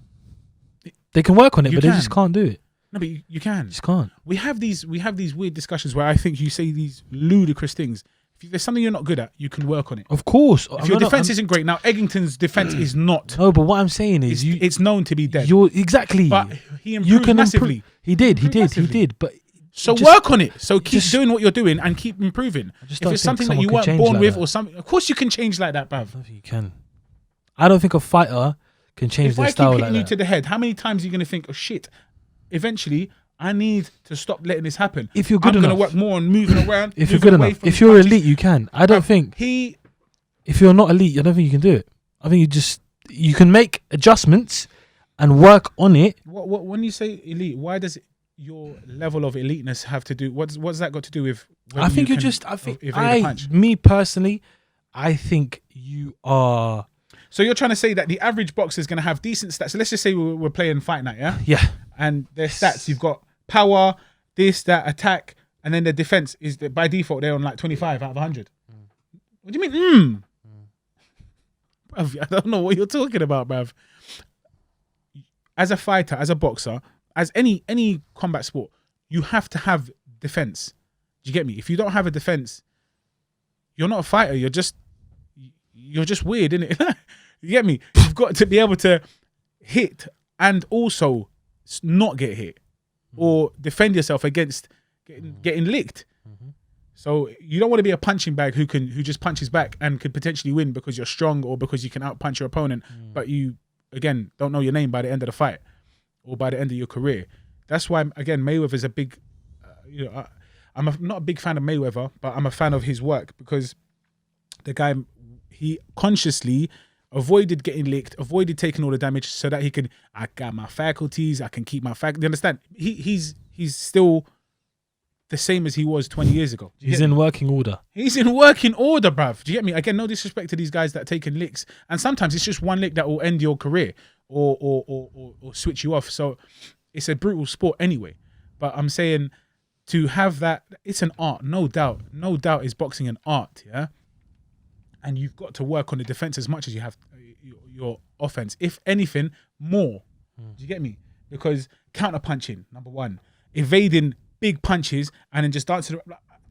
They can work on it, but they just can't do it. No, but you can. You just can't. We have these weird discussions where I think you say these ludicrous things. If there's something you're not good at, you can work on it. Of course. If your defense isn't great, now Eggington's defense is not. No, but what I'm saying is, it's known to be dead. Exactly. But he improved massively. He did. But so work on it. So keep doing what you're doing and keep improving. If it's something that you weren't born with or something, of course you can change like that, bruv. I don't think you can. I don't think a fighter can change their style like that. If I keep hitting you to the head, how many times are you going to think, oh shit, eventually I need to stop letting this happen. If you're good I'm enough. I'm going to work more on moving around. If you're good enough. If you're elite, you can. I don't think. If you're not elite, I don't think you can do it. I think you can make adjustments and work on it. What when you say elite, why does your level of eliteness have to do? What's that got to do with? I think me personally, I think you are. So you're trying to say that the average boxer is going to have decent stats. So let's just say we're playing Fight Night, yeah? Yeah. And their stats, you've got power, this, that, attack, and then the defense is by default they're on like 25 out of 100. What do you mean? Bruv, I don't know what you're talking about, bruv. As a fighter, as a boxer, as any combat sport, you have to have defense. Do you get me? If you don't have a defense, you're not a fighter. You're just weird, innit? You get me? You've got to be able to hit and also not get hit or defend yourself against getting licked. So you don't want to be a punching bag who just punches back and could potentially win because you're strong or because you can outpunch your opponent, but you again don't know your name by the end of the fight or by the end of your career. That's why again Mayweather's a big, I'm not a big fan of Mayweather, but I'm a fan of his work because the guy, he consciously avoided getting licked, avoided taking all the damage so that I got my faculties, I can keep my faculties. You understand? He's still the same as he was 20 years ago. He's in working order. He's in working order, bruv. Do you get me? Again, no disrespect to these guys that are taking licks. And sometimes it's just one lick that will end your career or switch you off. So it's a brutal sport anyway. But I'm saying to have that, it's an art, no doubt. No doubt is boxing an art, yeah? And you've got to work on the defense as much as you have your offense. If anything, more. Do you get me? Because counter punching, number one, evading big punches and then just dancing.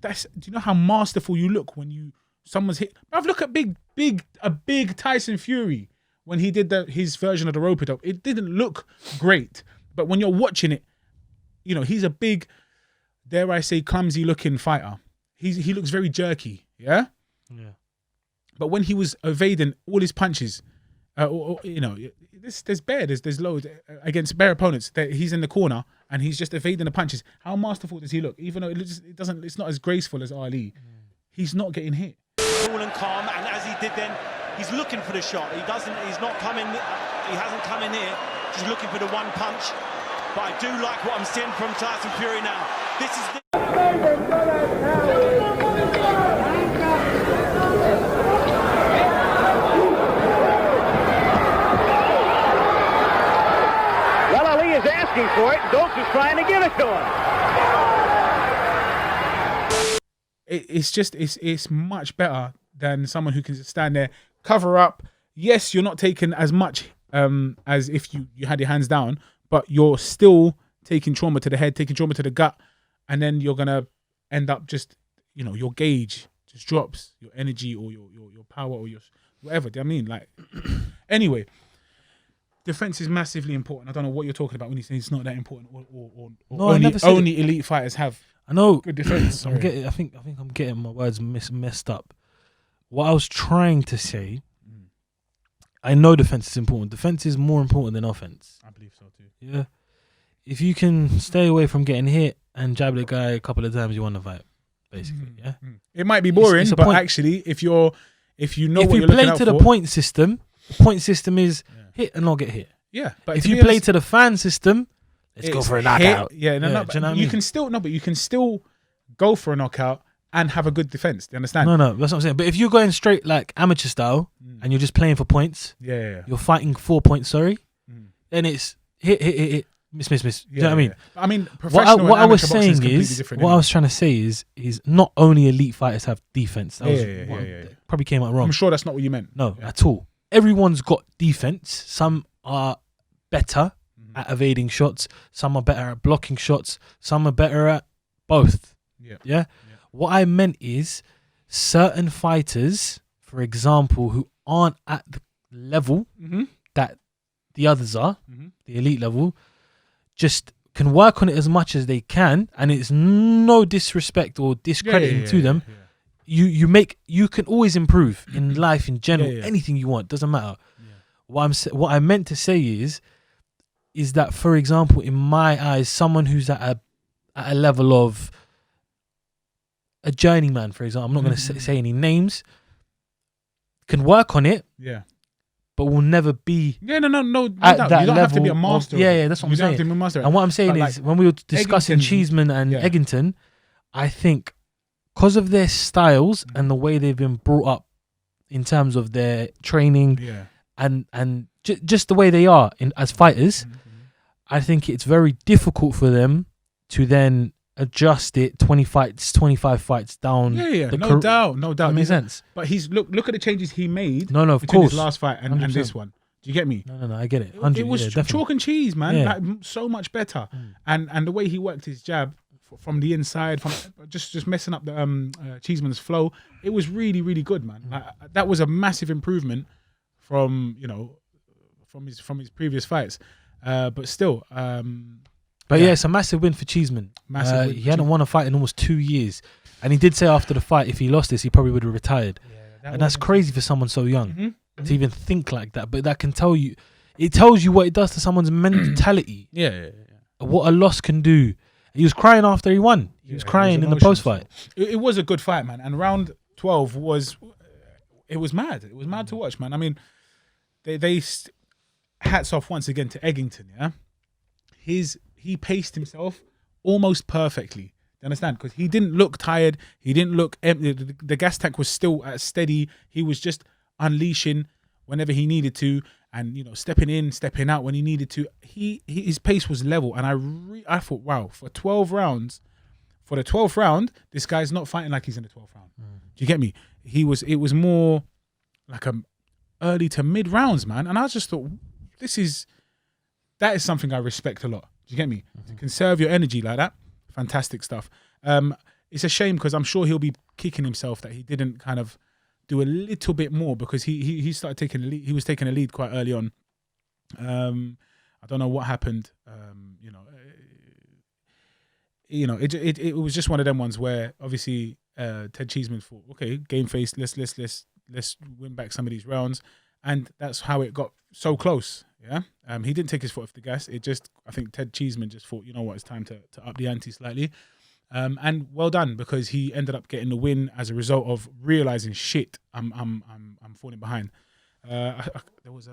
Do you know how masterful you look when someone's hit? I've looked at a big Tyson Fury when he did his version of the rope-a-dope. It didn't look great, but when you're watching it, he's a big, dare I say, clumsy-looking fighter. He looks very jerky, yeah. Yeah. But when he was evading all his punches, there's loads against bare opponents that he's in the corner and he's just evading the punches. How masterful does he look? Even though it's not as graceful as Ali, he's not getting hit. Cool and calm, and as he did then, he's looking for the shot. He hasn't come in here, just looking for the one punch. But I do like what I'm seeing from Tyson Fury now. This is is asking for it. Dokes is trying to give it to him. It's much better than someone who can stand there, cover up. Yes, you're not taking as much as if you had your hands down, but you're still taking trauma to the head, taking trauma to the gut, and then you're gonna end up just your gauge just drops, your energy or your power or your whatever. Do you know what I mean? Like anyway. Defense is massively important. I don't know what you're talking about when you say it's not that important, or No, only elite fighters have. I know good defense. I think I'm getting my words messed up. What I was trying to say, I know defense is important. Defense is more important than offense. I believe so too. Yeah. If you can stay away from getting hit and jab the guy a couple of times, you won the fight. Basically, yeah. It might be boring, it's a but point. actually, if you know if what you you're play looking out to the for, point system is hit and not get hit. yeah. But If to you be play honest, to the fan system, let's go it's for a hit. knockout. Yeah, no, Yeah, no, do you know what I you mean? can still but you can still go for a knockout and have a good defense. Do you understand? No, that's what I'm saying. But if you're going straight like amateur style and you're just playing for points, Yeah. you're fighting 4 points. Sorry, then it's hit, miss. Do you know what I mean? I mean, What professional I and was amateur boxing saying completely is, different, what I innit? was trying to say is not only elite fighters have defense. That was Yeah. probably came out wrong. I'm sure that's not what you meant. No, at all. Everyone's got defense. Some are better at evading shots. Some are better at blocking shots. Some are better at both. Yeah. What I meant is certain fighters, for example, who aren't at the level that the others are, the elite level, just can work on it as much as they can, and it's no disrespect or discrediting to them. You can always improve in life in general. Anything you want, doesn't matter. What I meant to say is that, for example, in my eyes, someone who's at a level of a journeyman, for example, I'm not going to say any names, can work on it, but will never be no at doubt. that You don't have to be a level master. that's what I'm You don't saying. have to be a master. And what I'm saying But is, when we were discussing Eggington- Cheeseman and Eggington, I think because of their styles and the way they've been brought up in terms of their training and just the way they are as fighters, I think it's very difficult for them to then adjust it 25 fights down. No doubt. That makes sense. But look at the changes he made. No, of between course. his last fight and this one. Do you get me? No, I get it. It was chalk and cheese, man. Yeah. Like, so much better. And the way he worked his jab from the inside, from just messing up the Cheeseman's flow, it was really, really good, man. Like, that was a massive improvement from his previous fights. But still, But yeah, it's a massive win for Cheeseman. Massive win he for hadn't won a fight in almost 2 years, and he did say after the fight, if he lost this, he probably would have retired. And that's crazy for someone so young to even think like that. But that can tell you, it tells you what it does to someone's mentality. What a loss can do. He was crying after he won. He was crying in the post fight. It was a good fight, man. And round 12 was mad. It was mad to watch, man. I mean, they hats off once again to Eggington. Yeah, he paced himself almost perfectly. You understand? Because he didn't look tired. He didn't look empty. The gas tank was still steady. He was just unleashing whenever he needed to, and stepping in, stepping out when he needed to. His pace was level, and I thought, wow, for 12 rounds, for the 12th round, this guy's not fighting like he's in the 12th round. Do you get me? It was more like a early to mid rounds, man. And I just thought, that is something I respect a lot. Do you get me? To conserve your energy like that, fantastic stuff. It's a shame because I'm sure he'll be kicking himself that he didn't kind of do a little bit more, because he started taking the lead. He was taking a lead quite early on. I don't know what happened. It was just one of them ones where obviously Ted Cheeseman thought, okay, game face, let's win back some of these rounds, and that's how it got so close. Yeah, he didn't take his foot off the gas. I think Ted Cheeseman just thought, you know what, it's time to up the ante slightly. And well done, because he ended up getting the win as a result of realizing, shit, I'm falling behind. There was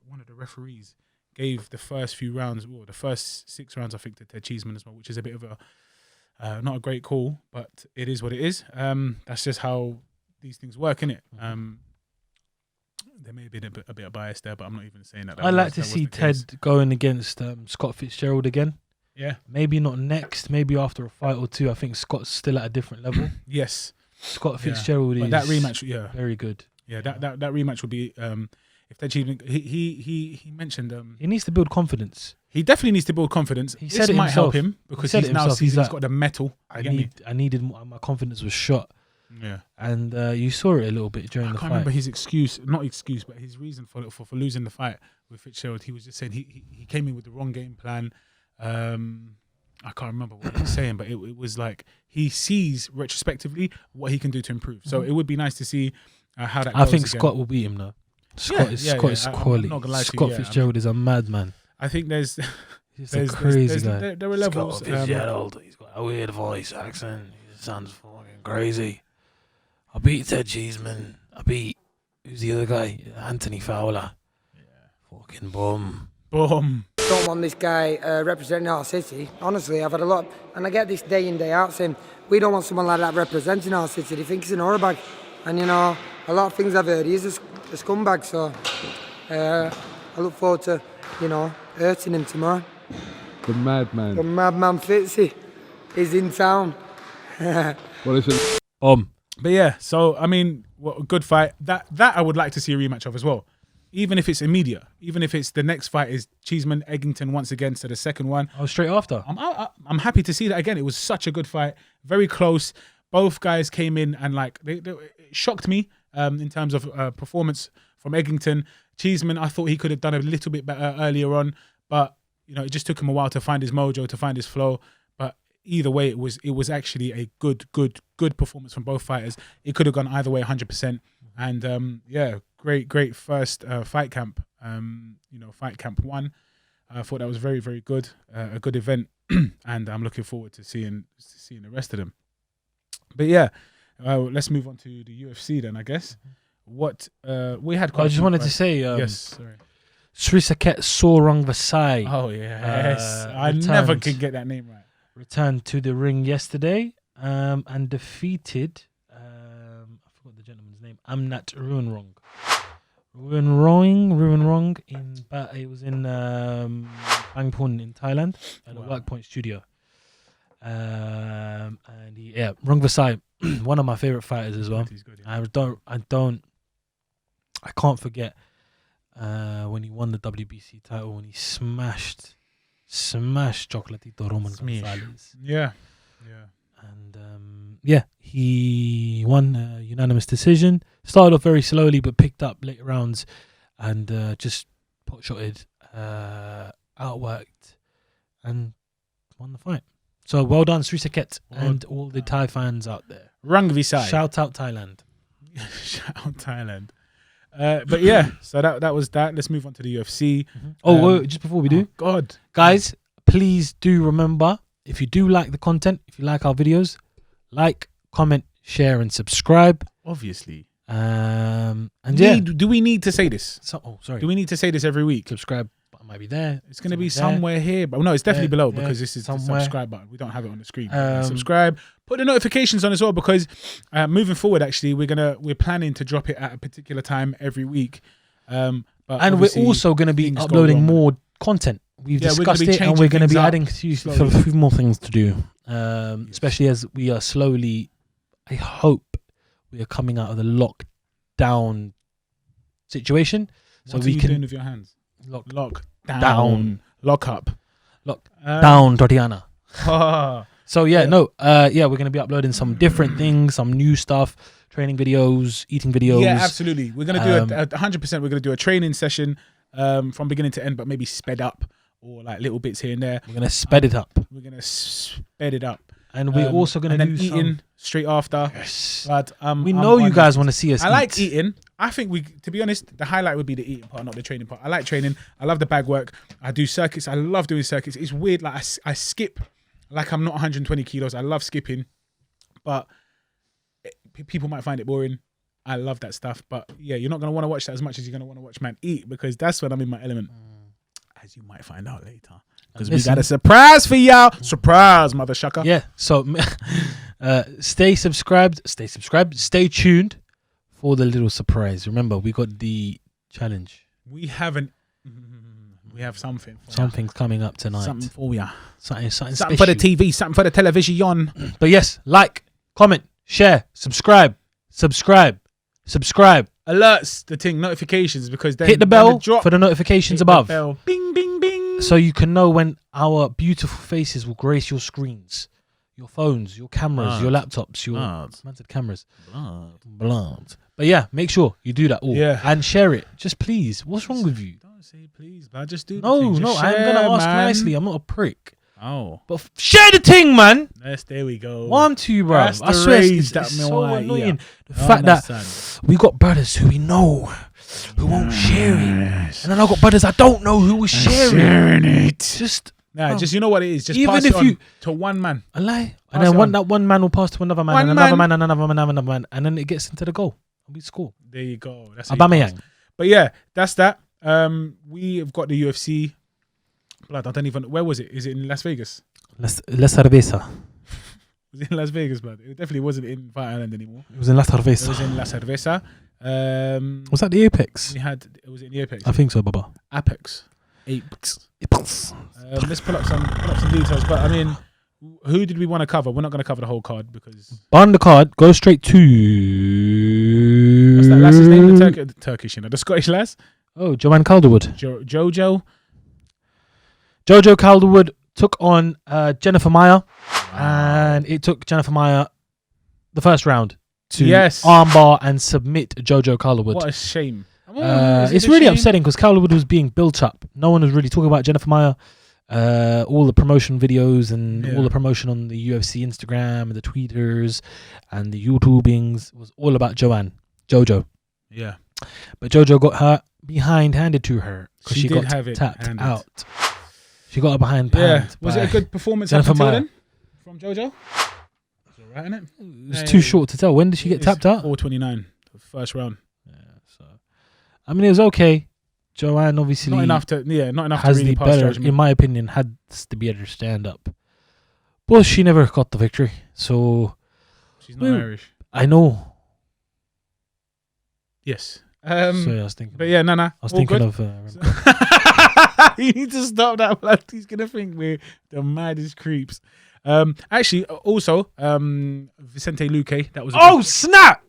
one of the referees gave the first few rounds, or the first 6 rounds, I think, to Ted Cheeseman as well, which is a bit of a not a great call, but it is what it is. That's just how these things work, innit? There may have been a bit of bias there, but I'm not even saying that. I'd like to see Ted going against Scott Fitzgerald again. Yeah. Maybe not next, maybe after a fight or two. I think Scott's still at a different level. Yes. Scott Fitzgerald is that rematch, very good. Yeah, that rematch would be if Ted Cheeseman, he mentioned he needs to build confidence. He definitely needs to build confidence. He said it might himself. help him, because He said he's it now himself. he's He's like, got the metal. I needed more, my confidence was shot. Yeah. And you saw it a little bit during the I fight. can't remember his but his reason for losing the fight with Fitzgerald. He was just saying he came in with the wrong game plan. I can't remember what he was saying, but it was like he sees retrospectively what he can do to improve. So it would be nice to see how that goes. I think again. Scott will beat him though. Scott quality. Scott Fitzgerald is a madman. I think there's He's a crazy guy. There are levels. Scott Fitzgerald. He's got a weird voice accent. He sounds fucking crazy. I beat Ted Cheeseman. Who's the other guy? Anthony Fowler. Yeah. Fucking bum. Don't want this guy representing our city. Honestly, I've had a lot, and I get this day in, day out saying, we don't want someone like that representing our city. They think he's an horror-bag. And, you know, a lot of things I've heard, he's a scumbag. So I look forward to, you know, hurting him tomorrow. The madman. The madman Fitzy is in town. What is it? But yeah, so, I mean, what a good fight. That I would like to see a rematch of as well. Even if it's immediate, even if it's the next fight is Cheeseman, Eggington once again, so the second one. Oh, straight after. I'm happy to see that again. It was such a good fight, very close. Both guys came in and like it shocked me in terms of performance from Eggington. Cheeseman, I thought he could have done a little bit better earlier on, but you know it just took him a while to find his mojo, to find his flow. But either way, it was actually a good performance from both fighters. It could have gone either way, 100%. And yeah. Great first fight camp. Fight camp 1. I thought that was very, very good. A good event, and I'm looking forward to seeing the rest of them. But yeah, let's move on to the UFC then. I guess what we had. I just wanted to say, yes, sorry. Srisaket Sorong Vasai. Oh yes, I never could get that name right. Returned to the ring yesterday and defeated. I forgot the gentleman's name. Amnat Ruenrong. Ruenrong it was in Bangpun in Thailand at a Work Point studio. And Rong Vasai, one of my favorite fighters as well. He's good, yeah. I can't forget when he won the WBC title when he smashed Chocolatito Roman Gonzalez. Yeah. And he won a unanimous decision. Started off very slowly, but picked up later rounds and just pot-shotted, outworked, and won the fight. So well done, Srisaket, and all the Thai fans out there. Rang Visai. Shout out Thailand. Shout out Thailand. But yeah, so that was that. Let's move on to the UFC. Just before we do, God, guys, please do remember, if you do like the content, if you like our videos, like, comment, share, and subscribe. Obviously. Do we need to say this? Sorry. Do we need to say this every week? Subscribe button might be there. It's going to be somewhere here, but no, it's definitely below because this is somewhere. The subscribe button. We don't have it on the screen. Subscribe. Put the notifications on as well because moving forward, actually, we're planning to drop it at a particular time every week. And we're also going to be uploading more content. We've discussed it, and we're going to be adding a few more things to do. Especially as we are slowly, I hope we are coming out of the lockdown situation. What are you doing with your hands? Lock down. Lock up. Lock down, Tatiana. So we're going to be uploading some different things, some new stuff, training videos, eating videos. Yeah, absolutely. We're going to do 100%. We're going to do a training session from beginning to end, but maybe sped up or like little bits here and there. We're going to sped it up. And we're also going to do eating straight after. Yes. But, we know you guys want to see us I like eating. I think to be honest, the highlight would be the eating part, not the training part. I like training. I love the bag work. I do circuits. I love doing circuits. It's weird. Like I skip like I'm not 120 kilos. I love skipping. But people might find it boring. I love that stuff. But yeah, you're not going to want to watch that as much as you're going to want to watch man eat because that's when I'm in my element. As you might find out later. Because we got a surprise for y'all. Surprise, mother shucker. Yeah. So stay subscribed. Stay tuned for the little surprise. Remember, we got the challenge. We have something. Something's coming up tonight. Something for ya. Something for the TV. Something for the television. But yes, like, comment, share, subscribe. Alerts, the thing, notifications, because then hit the bell for the notifications above. Bing, bing, bing. So you can know when our beautiful faces will grace your screens, your phones, your cameras, your laptops, your mounted cameras. Blood. But yeah, make sure you do that all. Yeah. And share it. Just please. What's wrong with you? Don't say please, but just do No, I'm going to ask nicely. I'm not a prick. Oh. But share the thing, man. Yes, there we go. 1, 2, bro. I swear it's so annoying. The fact that we got brothers who we know who won't share it, and then I got brothers I don't know who was sharing it. Just Just you know what it is. Just Even pass if it on you- to one man. a lie, Pass and then it on. that one man will pass to another man, One and another man. man, and another man, and then it gets into the goal. We score. There you go. That's how you pass. Aubameyang. But yeah, that's that. We have got the UFC. Blood, I don't even. Where was it? Is it in Las Vegas? La Cerveza. Was it in Las Vegas, blood? It definitely wasn't in Fight Island anymore. It was in La It was Cerveza. in La Cerveza. Was that the Apex? We had. It was in the Apex. I think so, Baba. Apex. Let's pull up some details. But I mean, who did we want to cover? We're not going to cover the whole card because. On the card, go straight to. What's that lass's name? The Turkish, the Scottish lass. Oh, Joanne Calderwood. Jojo. Jojo Calderwood took on Jennifer Maia, and it took Jennifer Maia the first round to armbar and submit Jojo Calderwood. What a shame. It's really upsetting because Calderwood was being built up. No one was really talking about Jennifer Maia. All the promotion videos and all the promotion on the UFC Instagram and the tweeters and the YouTubings was all about Jojo. Yeah. But Jojo got her behind handed to her because she got have it tapped handed. out. She got her behind Yeah. panned Was by it a good performance Jennifer up until Maia. then from Jojo? It's all right, isn't it? It was too short to tell. When did she get tapped out? 4:29, the first round. Yeah, so I mean, it was okay. Joanne obviously Not enough to has really the pass better, judgment. in my opinion, had to be able to stand up. But she never got the victory. So She's not Irish. I know. Yes. So yeah, I was thinking. But yeah, I was thinking of. You need to stop that. Blood. He's gonna think we're the maddest creeps. Actually, also, Vicente Luque. That was. Oh snap!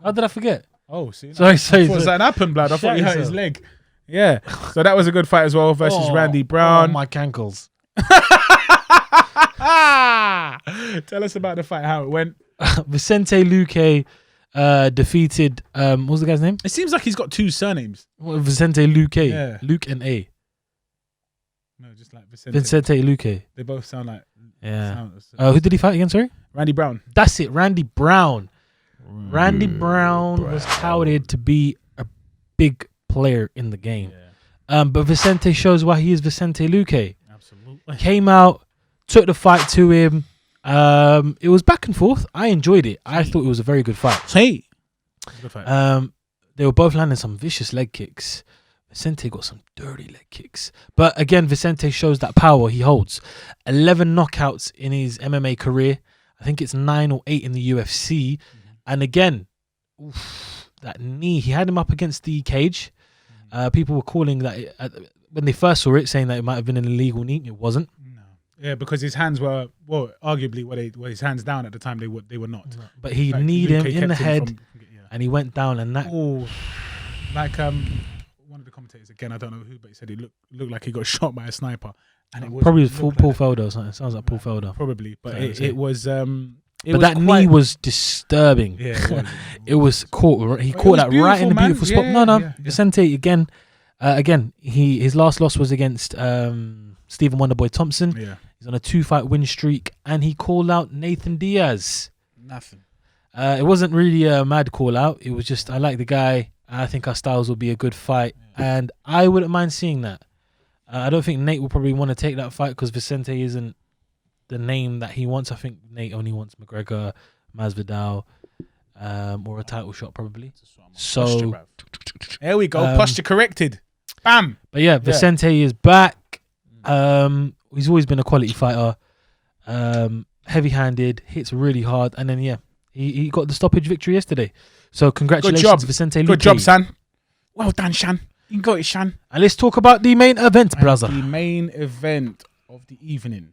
How did I forget? Oh, see. Sorry. I thought something happened, blood. I thought he hurt his leg. Yeah. So that was a good fight as well versus Randy Brown. Oh, my cankles. Tell us about the fight, how it went. Vicente Luque defeated. What was the guy's name? It seems like he's got two surnames. Vicente Luque. Yeah. Luke and A. No, just like Vicente. Vicente Luque. They both sound like. Yeah. Who did he fight again? Sorry. Randy Brown. That's it. Randy Brown. Randy Brown was touted to be a big player in the game. But Vicente shows why he is Vicente Luque. Absolutely. Came out, took the fight to him. It was back and forth. I enjoyed it. I thought it was a very good fight. Hey. Good fight. They were both landing some vicious leg kicks. Vicente got some dirty leg kicks. But again, Vicente shows that power he holds. 11 knockouts in his MMA career. I think it's 9 or 8 in the UFC. And again, that knee, he had him up against the cage. People were calling that, when they first saw it, saying that it might have been an illegal knee. It wasn't. No. Yeah, because his hands were, arguably were his hands down at the time. They were not. But he Like, kneed him Luque in the kept him head, from- and he went down. And that, like one of the commentators, again, I don't know who, but he said he looked like he got shot by a sniper. And it was probably was Paul Felder or something. It sounds like Paul Felder. Probably, but Sorry, it was. But that knee was disturbing. Yeah, it was. It was caught. He But it caught was that right in the beautiful, beautiful man. spot. No. Yeah. Vicente again. His last loss was against Stephen Wonderboy Thompson. Yeah. He's on a 2-fight win streak, and he called out Nathan Diaz. Nothing. It wasn't really a mad call out. It was just, I like the guy. I think our styles will be a good fight, and I wouldn't mind seeing that. I don't think Nate will probably want to take that fight because Vicente isn't the name that he wants. I think Nate only wants McGregor, Masvidal, or a title shot probably. So there we go. Posture corrected. Bam. But yeah, Vicente is back. He's always been a quality fighter. Heavy-handed, hits really hard, and then he got the stoppage victory yesterday. So congratulations, Good job. Vicente Luque. Good job, son. Well done, Shan. You got it, Shan. And let's talk about the main event, brother. The main event of the evening.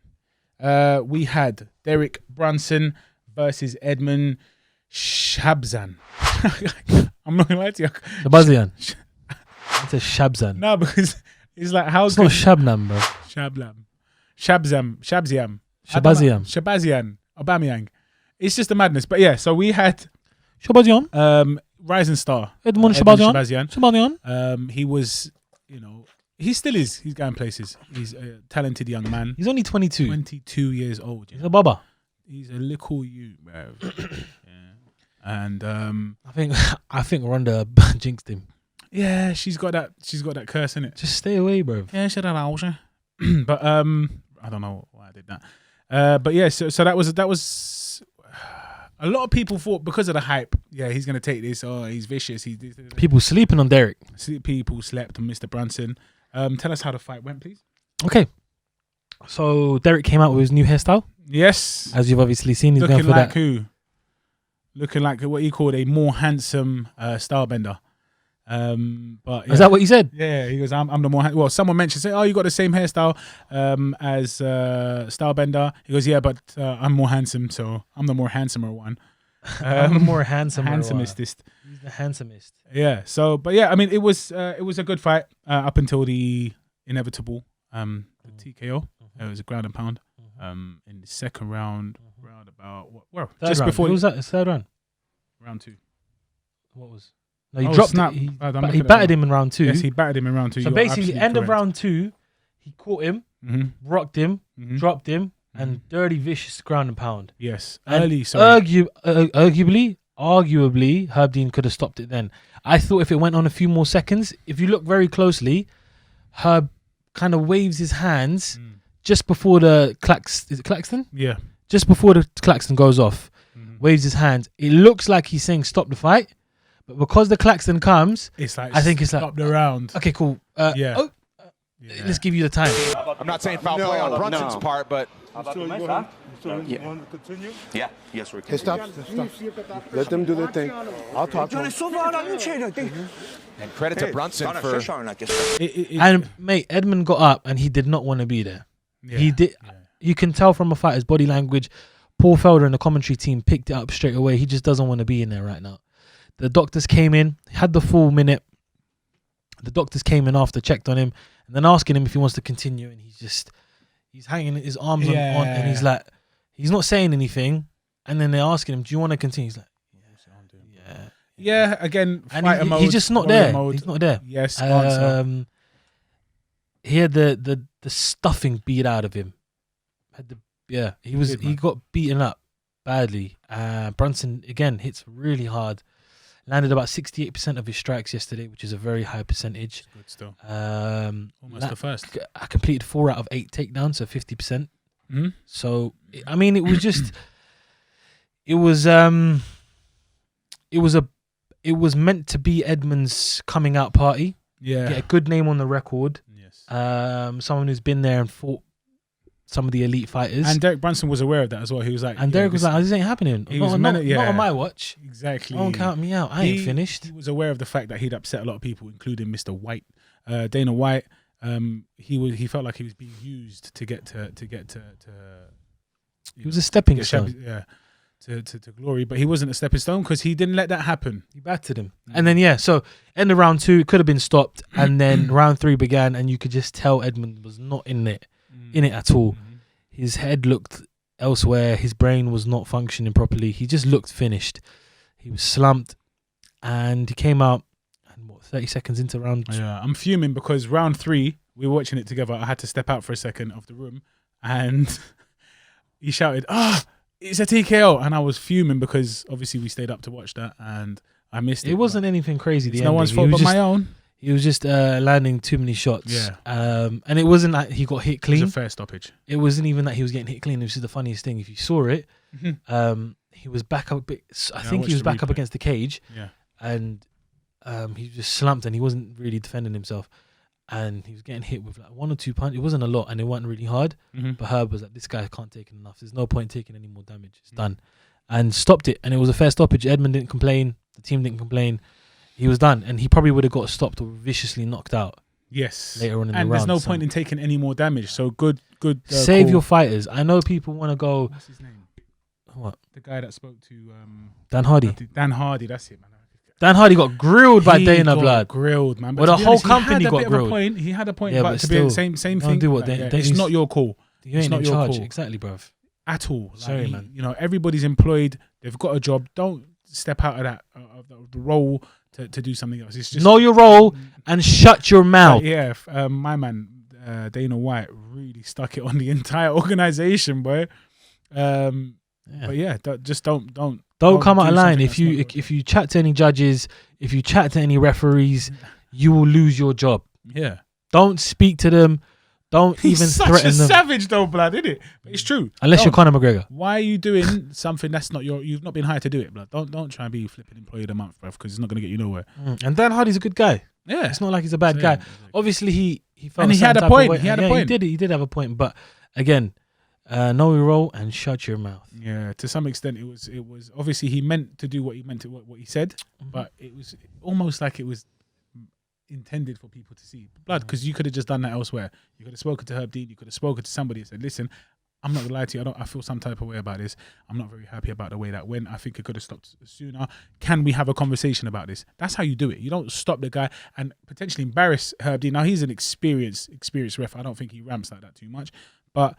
We had Derek Brunson versus Edmund Shabzan. I'm not gonna lie to you. Shabazian. It's a Shabzan. No, because it's like how's It's not Shabnam, bro. Shabziam. Shabazian. Aubameyang. It's just a madness. But yeah, so we had Shabazian. Rising Star. Edmund Shabazian. Shabazian. He was, he still is. He's going places. He's a talented young man. He's only 22. 22 years old. He's a baba. He's a little you, bro. Yeah. And I think Ronda jinxed him. Yeah, she's got that curse in it. Just stay away, bro. Yeah, she don't know. But I don't know why I did that. But yeah, so that was a lot of people thought because of the hype. Yeah, he's gonna take this. Oh, he's vicious. People sleeping on Derek. People slept on Mr. Brunson. Tell us how the fight went, please. Okay. So Derek came out with his new hairstyle. Yes. As you've obviously seen, he's looking going for like that. who? Looking like what he called a more handsome stylebender. But yeah. Is that what he said? Yeah, he goes, I'm the more well, someone mentioned, say, oh, you got the same hairstyle as stylebender. He goes, yeah, but I'm more handsome, so I'm the more handsomer one. I'm the more handsome. Handsomest. He's the handsomest. Yeah. So, but yeah, I mean, it was a good fight up until the inevitable the TKO. It was a ground and pound. In the second round, round about just round. before What was that? Third round. Round 2. What was? No, he dropped. Snap. He He battered him in round 2. Yes, he battered him in round 2. So You're basically, absolutely end of correct. round 2, he caught him, rocked him, dropped him, and dirty, vicious ground and pound. Yes, And early. Sorry. Arguably, Herb Dean could have stopped it then. I thought if it went on a few more seconds, if you look very closely, Herb kind of waves his hands just before the is it Claxton? Yeah. Just before the Claxton goes off, waves his hands. It looks like he's saying stop the fight, but because the Claxton comes, It's like I think it's stop like the round. okay, cool. Yeah. Let's give you the time. I'm not saying foul play on Brunson's part, but Yeah, yes, we're Hey, stop. Let them do their thing. I'll talk to them. and credit to Brunson for And mate, Edmund got up and he did not want to be there. Yeah. He did. You can tell from a fighter's body language. Paul Felder and the commentary team picked it up straight away. He just doesn't want to be in there right now. The doctors came in, had the full minute. The doctors came in after, checked on him, and then asking him if he wants to continue. And he's hanging his arms on, and he's like, he's not saying anything. And then they're asking him, "Do you want to continue?" He's like, Yeah. Again, and fighter mode. he's just not warrior there. mode. He's not there. Yes. Answer. He had the stuffing beat out of him. He got beaten up badly. Brunson again hits really hard. Landed about 68% of his strikes yesterday, which is a very high percentage. Good still. Almost the first. I completed 4 out of 8 takedowns, so 50%. So I mean, it was just, it was meant to be Edmund's coming out party. Yeah. Get a good name on the record. Yes. Someone who's been there and fought some of the elite fighters. And Derek Brunson was aware of that as well. He was like, and Derek was like, "This ain't happening. Not on my watch. Exactly. Don't count me out. I ain't finished." He was aware of the fact that he'd upset a lot of people, including Mr. White, Dana White. He felt like he was being used to get to. He was a stepping stone. Yeah. To glory, but he wasn't a stepping stone because he didn't let that happen. He battered him, and then so end of round 2 could have been stopped, and then round 3 began, and you could just tell Edmund was not in it at all. His head looked elsewhere. His brain was not functioning properly. He just looked finished. He was slumped, and he came out. And 30 seconds into round 2. Yeah, I'm fuming because round 3 we were watching it together. I had to step out for a second of the room, and he shouted, it's a TKO, and I was fuming because obviously we stayed up to watch that and I missed it. It wasn't anything crazy. It's no one's fault but my own. He was just landing too many shots. Yeah. And it wasn't like he got hit clean. It was a fair stoppage. It wasn't even that he was getting hit clean. It was just the funniest thing. If you saw it, he was back up. I think he was back up against the cage. Yeah. And he just slumped and he wasn't really defending himself. And he was getting hit with like 1 or 2 punches. It wasn't a lot and it wasn't really hard. But Herb was like, this guy can't take it enough. There's no point taking any more damage. It's done. And stopped it. And it was a fair stoppage. Edmund didn't complain. The team didn't complain. He was done. And he probably would have got stopped or viciously knocked out. Yes. Later on in the round. And there's no point in taking any more damage. So good. Save call. your fighters. I know people want to go. What's his name? What? The guy that spoke to Dan Hardy. Dan Hardy, that's it, man. Dan Hardy got grilled by Dana Blood. Grilled, man. But the whole company got grilled. He had a point, Yeah, but but to be the still, same don't thing. do what it's not your call. You It's ain't not in your charge. call. Exactly, bruv. At all. Sorry, man. You know, everybody's employed. They've got a job. Don't step out of that of the role to do something else. It's just know your role and shut your mouth. Yeah, my man Dana White really stuck it on the entire organization, boy. But yeah, just don't come out of line. something If you chat to any judges, if you chat to any referees, you will lose your job. Yeah. Don't speak to them. Don't even threaten them. Savage though, blood, isn't it? But it's true. Unless you're Conor McGregor. Why are you doing something that's not you've not been hired to do it, blood? Don't try and be flipping employee of the month, bruv, because it's not going to get you nowhere. And Dan Hardy's a good guy. Yeah. It's not like he's a bad guy. Exactly. Obviously, he felt And he had a point. He had a point. He did have a point. But again, know your role and shut your mouth. Yeah, to some extent, it was obviously he meant to do what he meant to what he said, but it was almost like it was intended for people to see blood, because you could have just done that elsewhere. You could have spoken to Herb Dean. You could have spoken to somebody and said, "Listen, I'm not gonna lie to you. I feel some type of way about this. I'm not very happy about the way that went. I think it could have stopped sooner. Can we have a conversation about this?" That's how you do it. You don't stop the guy and potentially embarrass Herb Dean. Now he's an experienced ref. I don't think he ramps like that too much, but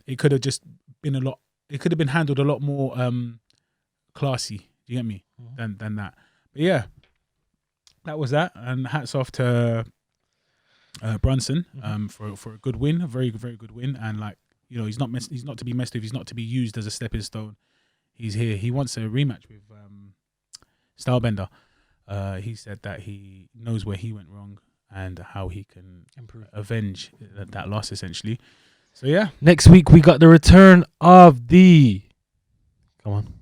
it could have just been it could have been handled a lot more classy. Do you get me? Than that. But yeah, that was that. And hats off to Brunson for a good win, a very, very good win. And like, you know, he's not to be messed with. He's not to be used as a stepping stone. He's here. He wants a rematch with Stylebender. He said that he knows where he went wrong and how he can avenge that loss, essentially. So yeah. Next week we got the return of the. Come on.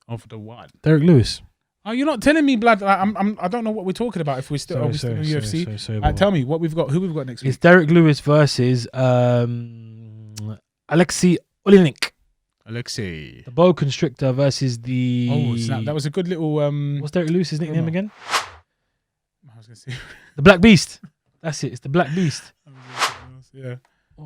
Of the what? Derek Lewis. Oh, you're not telling me, blood. I don't know what we're talking about. If we're still, in UFC, sorry, tell me what we've got. Who we've got next week? It's Derek Lewis versus Alexei Oleinik. Alexei, the boa constrictor versus the. Oh snap! That was a good little. What's Derek Lewis's nickname again? I was gonna say the Black Beast. That's it. It's the Black Beast. Yeah. I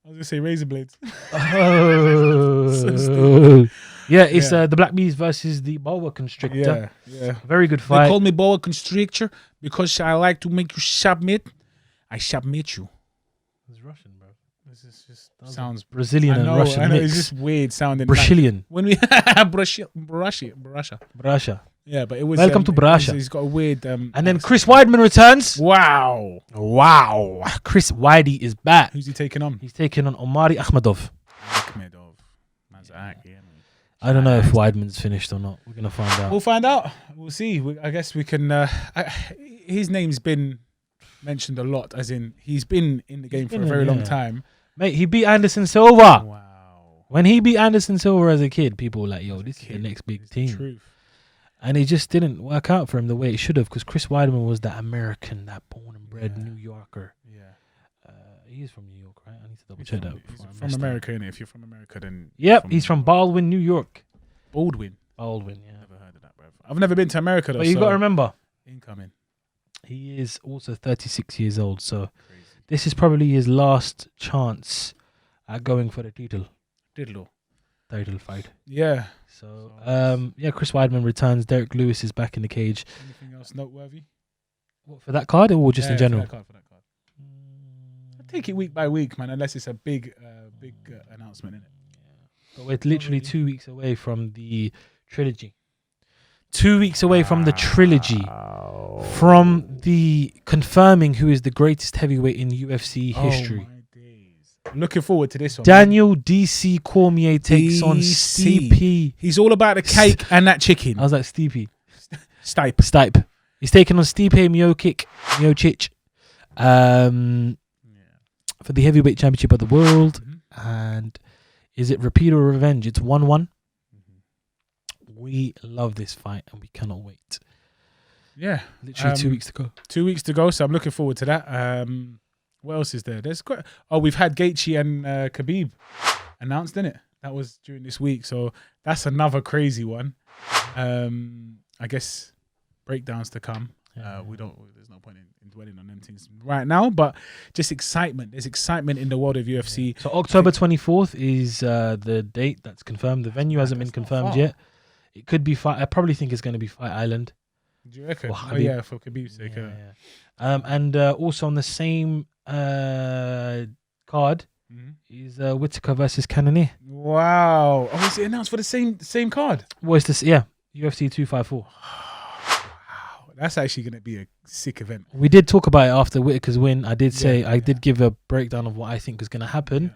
was gonna say razor blades. Oh. Yeah, it's the Black Beast versus the boa constrictor. Yeah. Very good fight. They call me boa constrictor because I like to make you submit. I submit you. It's Russian, bro. This is just sounds Brazilian and Russian I know, mix. it's just weird sounding. Brazilian. When we Brasha. Yeah, but it was. Welcome to Brasha. He's got a weird. And then Chris Weidman returns. Wow. Chris Weidey is back. Who's he taking on? He's taking on Omari Akhmedov. Man's act, yeah. I don't know if Weidman's finished or not. We're gonna find out. We'll find out. We'll see. I guess we can. His name's been mentioned a lot, as in he's been in the game for a very long time. Mate, he beat Anderson Silva. Wow. When he beat Anderson Silva as a kid, people were like, "Yo, this is the next big team." Truth. And it just didn't work out for him the way it should have, because Chris Weidman was that American, that born and bred New Yorker. Yeah. He is from New York, right? I need to double check that. From America, innit? If you're from America, then. Yep, he's from Baldwin, New York. Baldwin, yeah. Never heard of that, bro. I've never been to America though. But you got to remember, incoming. He is also 36 years old, so this is probably his last chance at going for the title. Title fight. Yeah. So, Chris Weidman returns. Derek Lewis is back in the cage. Anything else noteworthy? What, for that card or just in general? For that card. I take it week by week, man, unless it's a big announcement, innit? But we're literally 2 weeks away from the trilogy. 2 weeks away from the trilogy. From the confirming who is the greatest heavyweight in UFC history. My days. I'm looking forward to this one. Daniel DC Cormier takes on Stipe. He's all about the cake and that chicken. I was like, Stipe. Stipe. He's taking on Stipe Miocic. For the heavyweight championship of the world. And is it repeat or revenge? It's 1-1. We love this fight and we cannot wait. Yeah. Literally 2 weeks to go. 2 weeks to go, so I'm looking forward to that. What else is there? There's quite. Oh, we've had Gaethje and Khabib announced, didn't it? That was during this week, so that's another crazy one. I guess breakdowns to come. There's no point in dwelling on them things right now, but just excitement. There's excitement in the world of UFC. So October 24th is the date that's confirmed. The venue hasn't been confirmed yet. It could be Fight. I probably think it's going to be Fight Island. Do you reckon? Yeah, for Khabib's sake. And also on the same card is Whittaker versus Cannonier. Wow! Oh, is it announced for the same card? Well, it's this, UFC 254. Wow, that's actually going to be a sick event. We did talk about it after Whittaker's win. I did say I did give a breakdown of what I think is going to happen,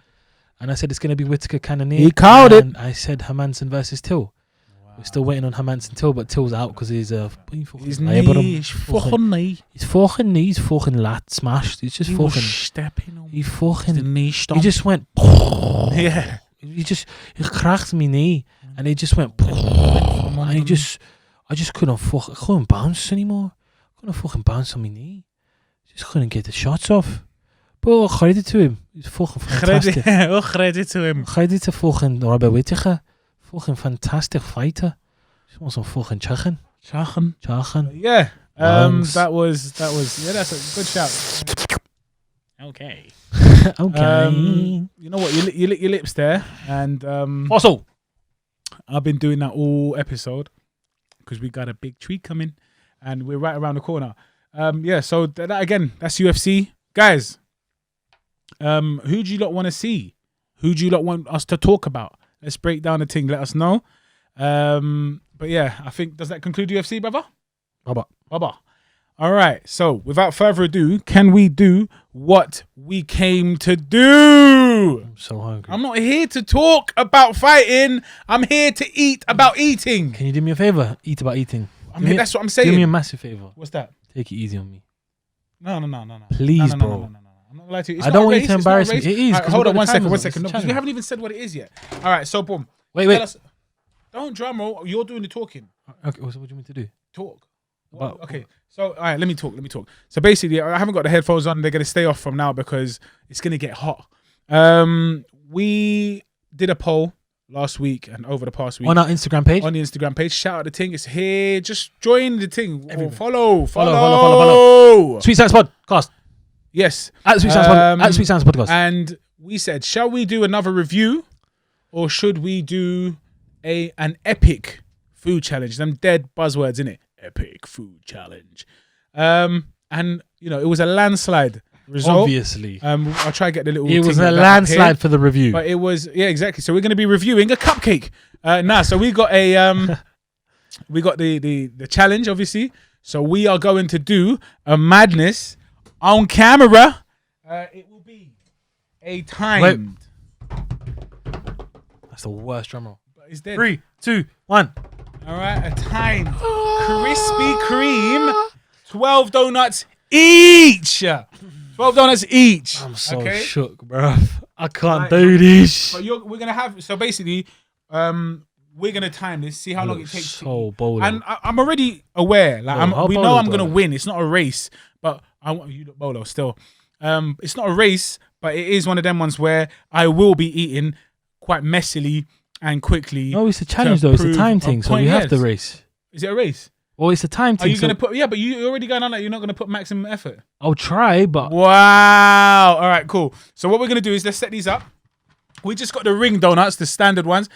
and I said it's going to be Whittaker Cannonier. He called it. I said Hermansson versus Till. We're still waiting on Hermanson Till, but Till's out because he's his knee, his fucking knee. He's fucking knees, fucking lat smashed. He's just fucking stepping on. He fucking the knee stomp. He just went. Yeah. He cracked my knee, and he just went. And I just couldn't bounce anymore. I couldn't fucking bounce on my knee. Just couldn't get the shots off. But credit to him. He's fucking fantastic. Credit to him. Credit to fucking Robert Whittaker. Fucking fantastic fighter. Just want some fucking chicken. Yeah. That was that's a good shout. Okay. Okay. You know what? You lick your lips there, and Also, I've been doing that all episode because we got a big treat coming, and we're right around the corner. Yeah. So that again, that's UFC, guys. Who do you lot want to see? Who do you lot want us to talk about? Let's break down the thing. Let us know. But yeah, I think, does that conclude UFC, brother? Baba. All right. So without further ado, can we do what we came to do? I'm so hungry. I'm not here to talk about fighting. I'm here to eat about eating. Can you do me a favor? Eat about eating. I mean, that's what I'm saying. Do me a massive favor. What's that? Take it easy on me. No. Please, bro. No. I'm not gonna lie to you. I don't want you to embarrass me. It is. Right, hold on one second. No, because we haven't even said what it is yet. All right, so boom. Wait. Don't drum roll. You're doing the talking. Okay, what do you want me to do? Talk. Okay. So, all right, let me talk. So basically, I haven't got the headphones on. They're going to stay off from now because it's going to get hot. We did a poll last week and over the past week. On our Instagram page? On the Instagram page. Shout out the thing. It's here. Just join the thing. Follow. Sweet Science Podcast. Yes. At Sweet Science Podcast. And we said, shall we do another review or should we do an epic food challenge? Them dead buzzwords, innit? Epic food challenge. And, it was a landslide result. Obviously. I'll try to get the little... It was a landslide for the review. But it was... Yeah, exactly. So we're going to be reviewing a cupcake. So we got we got the challenge, obviously. So we are going to do a madness on camera. It will be a timed... That's the worst drum roll. It's dead. 3, 2, 1. All right, a timed Krispy Kreme, 12 donuts each. 12 donuts each. I'm so shook, bro. I can't do this. But we're gonna have basically, we're gonna time this, see how long it takes. So bold. And I'm already aware. Like we know I'm gonna win. It's not a race, but I want you to bolo still. It's not a race, but it is one of them ones where I will be eating quite messily and quickly. No, it's a challenge though. It's a time thing, so you have to race. Is it a race? Well, it's a time thing. Are you gonna put? Yeah, but you're already going on that. You're not gonna put maximum effort. I'll try, but wow. All right, cool. So what we're gonna do is let's set these up. We just got the ring donuts, the standard ones.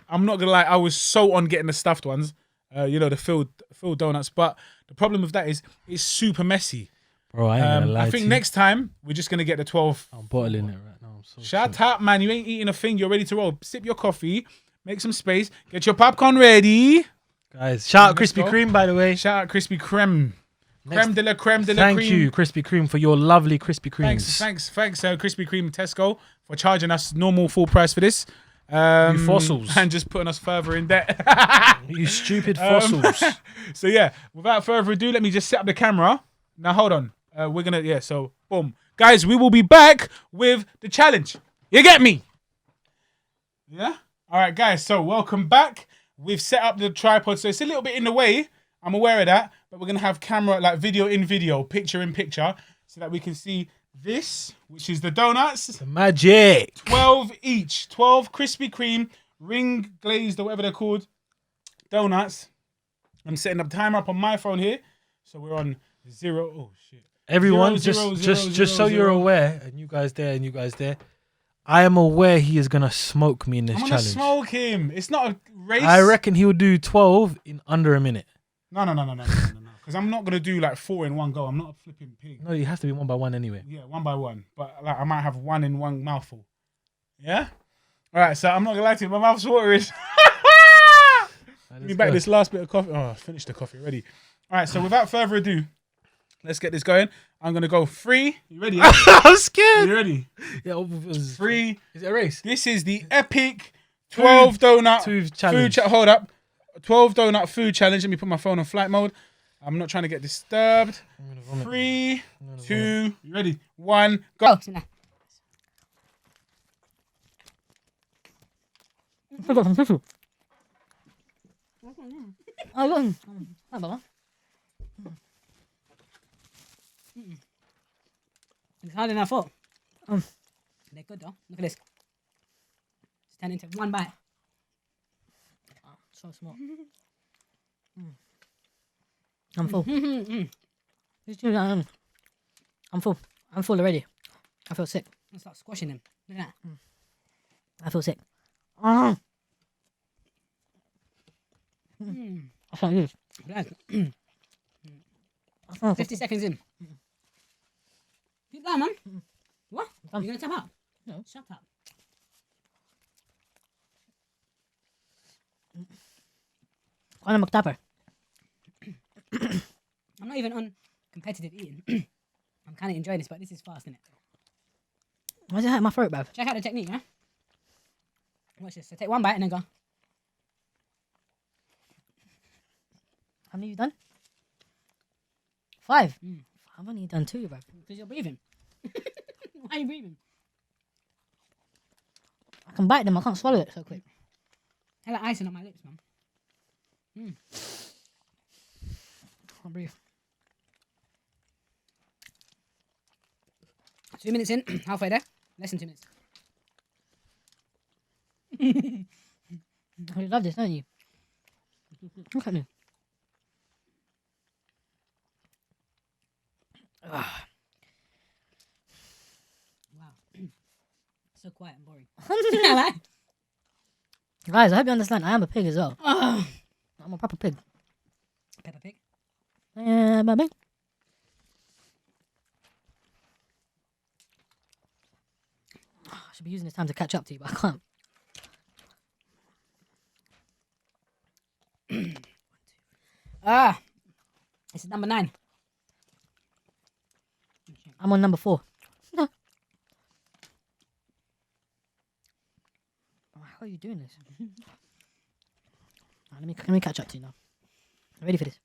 I'm not gonna lie, I was so on getting the stuffed ones. The filled donuts. But the problem with that is it's super messy. Bro, I ain't gonna lie. I think next time we're just gonna get the 12. I'm bottling it right now. Shut up, man. You ain't eating a thing. You're ready to roll. Sip your coffee. Make some space. Get your popcorn ready. Guys, shout out Krispy Kreme, by the way. Shout out Krispy Kreme. Creme de la creme de la Thank cream. you, Krispy Kreme, for your lovely Krispy Kremes. Thanks, Krispy Kreme Tesco, for charging us normal full price for this. You fossils. And just putting us further in debt. You stupid fossils. So yeah, without further ado, let me just set up the camera. Now, hold on. We're going to, so boom. Guys, we will be back with the challenge. You get me? Yeah? All right, guys. So welcome back. We've set up the tripod. So it's a little bit in the way. I'm aware of that. But we're going to have camera, like video in video, picture in picture, so that we can see this, which is the donuts. The magic. 12 each. 12 Krispy Kreme, ring glazed, or whatever they're called, donuts. I'm setting up timer up on my phone here. So we're on 0. Oh, shit. Everyone, 0, just so you're aware, and you guys there, I am aware he is gonna smoke me in this challenge. I'm gonna smoke him. It's not a race. I reckon he will do 12 in under a minute. No. Because I'm not gonna do like 4 in one go. I'm not a flipping pig. No, you have to be one by one anyway. Yeah, one by one. But like I might have 1 in one mouthful. Yeah. All right. So I'm not gonna lie to you. My mouth's watering. Give me back this last bit of coffee. Oh, I finished the coffee already. All right. So without further ado, let's get this going. I'm going to go 3. You ready? Yeah? I'm scared. You ready? Yeah. 3. Is it a race? This is the epic 12 donut food challenge. Hold up. 12 donut food challenge. Let me put my phone on flight mode. I'm not trying to get disturbed. 3, 2, you ready? 1, go. It's harder than I thought. They're good though. Look at this. It's turned into one bite. Oh, so small. I'm full. I'm full. I'm full already. I feel sick. I'm start squashing them. Look at that. I feel sick. I can't use. 50 seconds in. Keep going, man. What? You're going to tap out? No. Shut up. I'm a tapper. I'm not even on competitive eating. I'm kind of enjoying this, but this is fast, isn't it? Why does it hurt my throat, bruv? Check out the technique, yeah? Watch this. So take one bite and then go. How many have you done? 5. I've only done 2, bruv. Because you're breathing. Why are you breathing? I can bite them. I can't swallow it so quick. I like icing on my lips, man. I can't breathe. 2 minutes in, halfway there. Less than 2 minutes. You love this, don't you? Look at me. Wow. So quiet and boring. Guys, I hope you understand. I am a pig as well. I'm a proper pig. Peppa Pig? Yeah, baby. I should be using this time to catch up to you, but I can't. This is number 9. I'm on number 4. How are you doing this? Let me catch up to you now. I'm ready for this.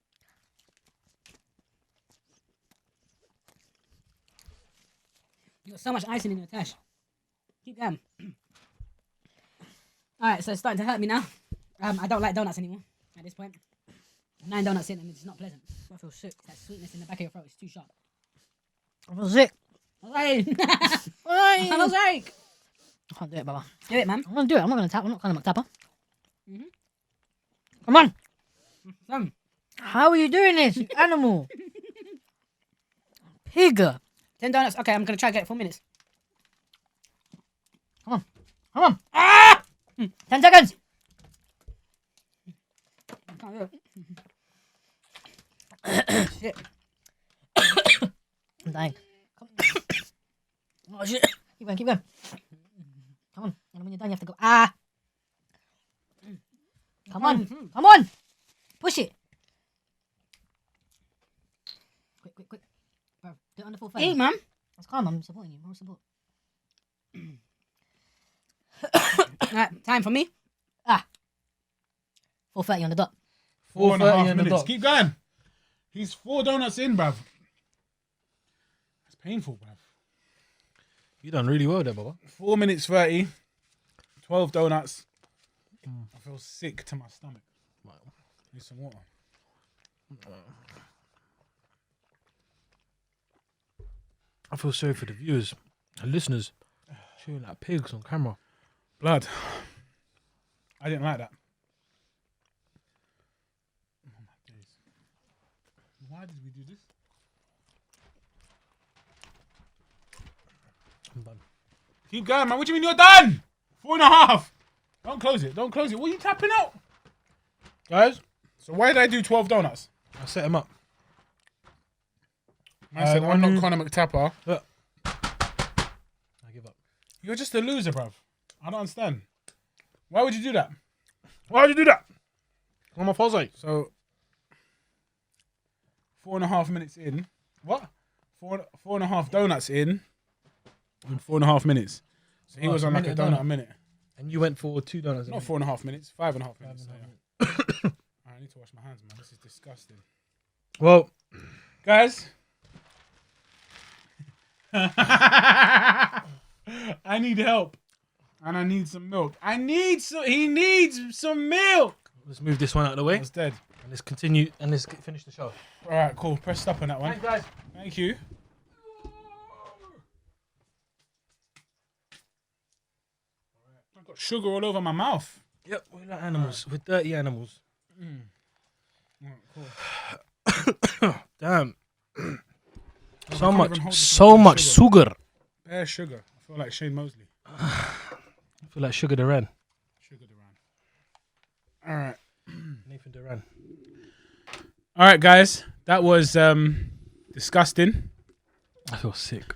You got so much icing in your tash. Keep going. Alright, so it's starting to hurt me now. I don't like donuts anymore at this point. 9 donuts in and it's not pleasant. I feel sick. That sweetness in the back of your throat is too sharp. I feel sick. I feel sick. I can't do it, Baba. Do it, man. I'm gonna do it. I'm not gonna tap. I'm not kind of a tapper. Come on. How are you doing this, you animal? Pig. 10 donuts. Okay, I'm gonna try to get it 4 minutes. Come on. Come on. Ah! 10 seconds. I can't do it. Shit. I'm dying. Oh shit. Keep going, keep going. Come on. And when you're done, you have to go. Ah. Come on. Come on. Push it. Quick, quick, quick. Bro, do it on the full face. Eat, man. That's calm. I'm supporting you. More support. Alright, time for me. 4:30 on the dot. 4.5 minutes. Keep going. He's 4 donuts in, bruv. That's painful, bruv. You done really well there, Baba. 4 minutes 30. 12 donuts. I feel sick to my stomach. Need some water. I feel sorry for the viewers and listeners. Chewing like pigs on camera. Blood. I didn't like that. Oh my days. Why did we do this? I'm done. Keep going, man. What do you mean you're done? 4.5. Don't close it. Don't close it. What are you tapping out? Guys, so why did I do 12 donuts? I set him up. Man said, I'm not Conor McTapper. I give up. You're just a loser, bruv. I don't understand. Why would you do that? Why would you do that? What am I supposed to say? So, 4.5 minutes in. What? 4.5 donuts in 4.5 minutes. So he was on like a donut a minute. And you went for 2 donuts. Not 4.5 minutes, 5.5 minutes. I need to wash my hands, man. This is disgusting. Well, guys. I need help. And I need some milk. He needs some milk. Let's move this one out of the way. It's dead. And let's continue and let's finish the show. All right, cool. Press stop on that one. Thanks, guys. Thank you. I've got sugar all over my mouth. Yep, we're like animals. We're dirty animals. Cool. Damn. can't even So much sugar. Bare sugar. I feel like Shane Mosley. I feel like Sugar Duran. Sugar Duran. All right. Nathan Duran. All right, guys. That was disgusting. I feel sick.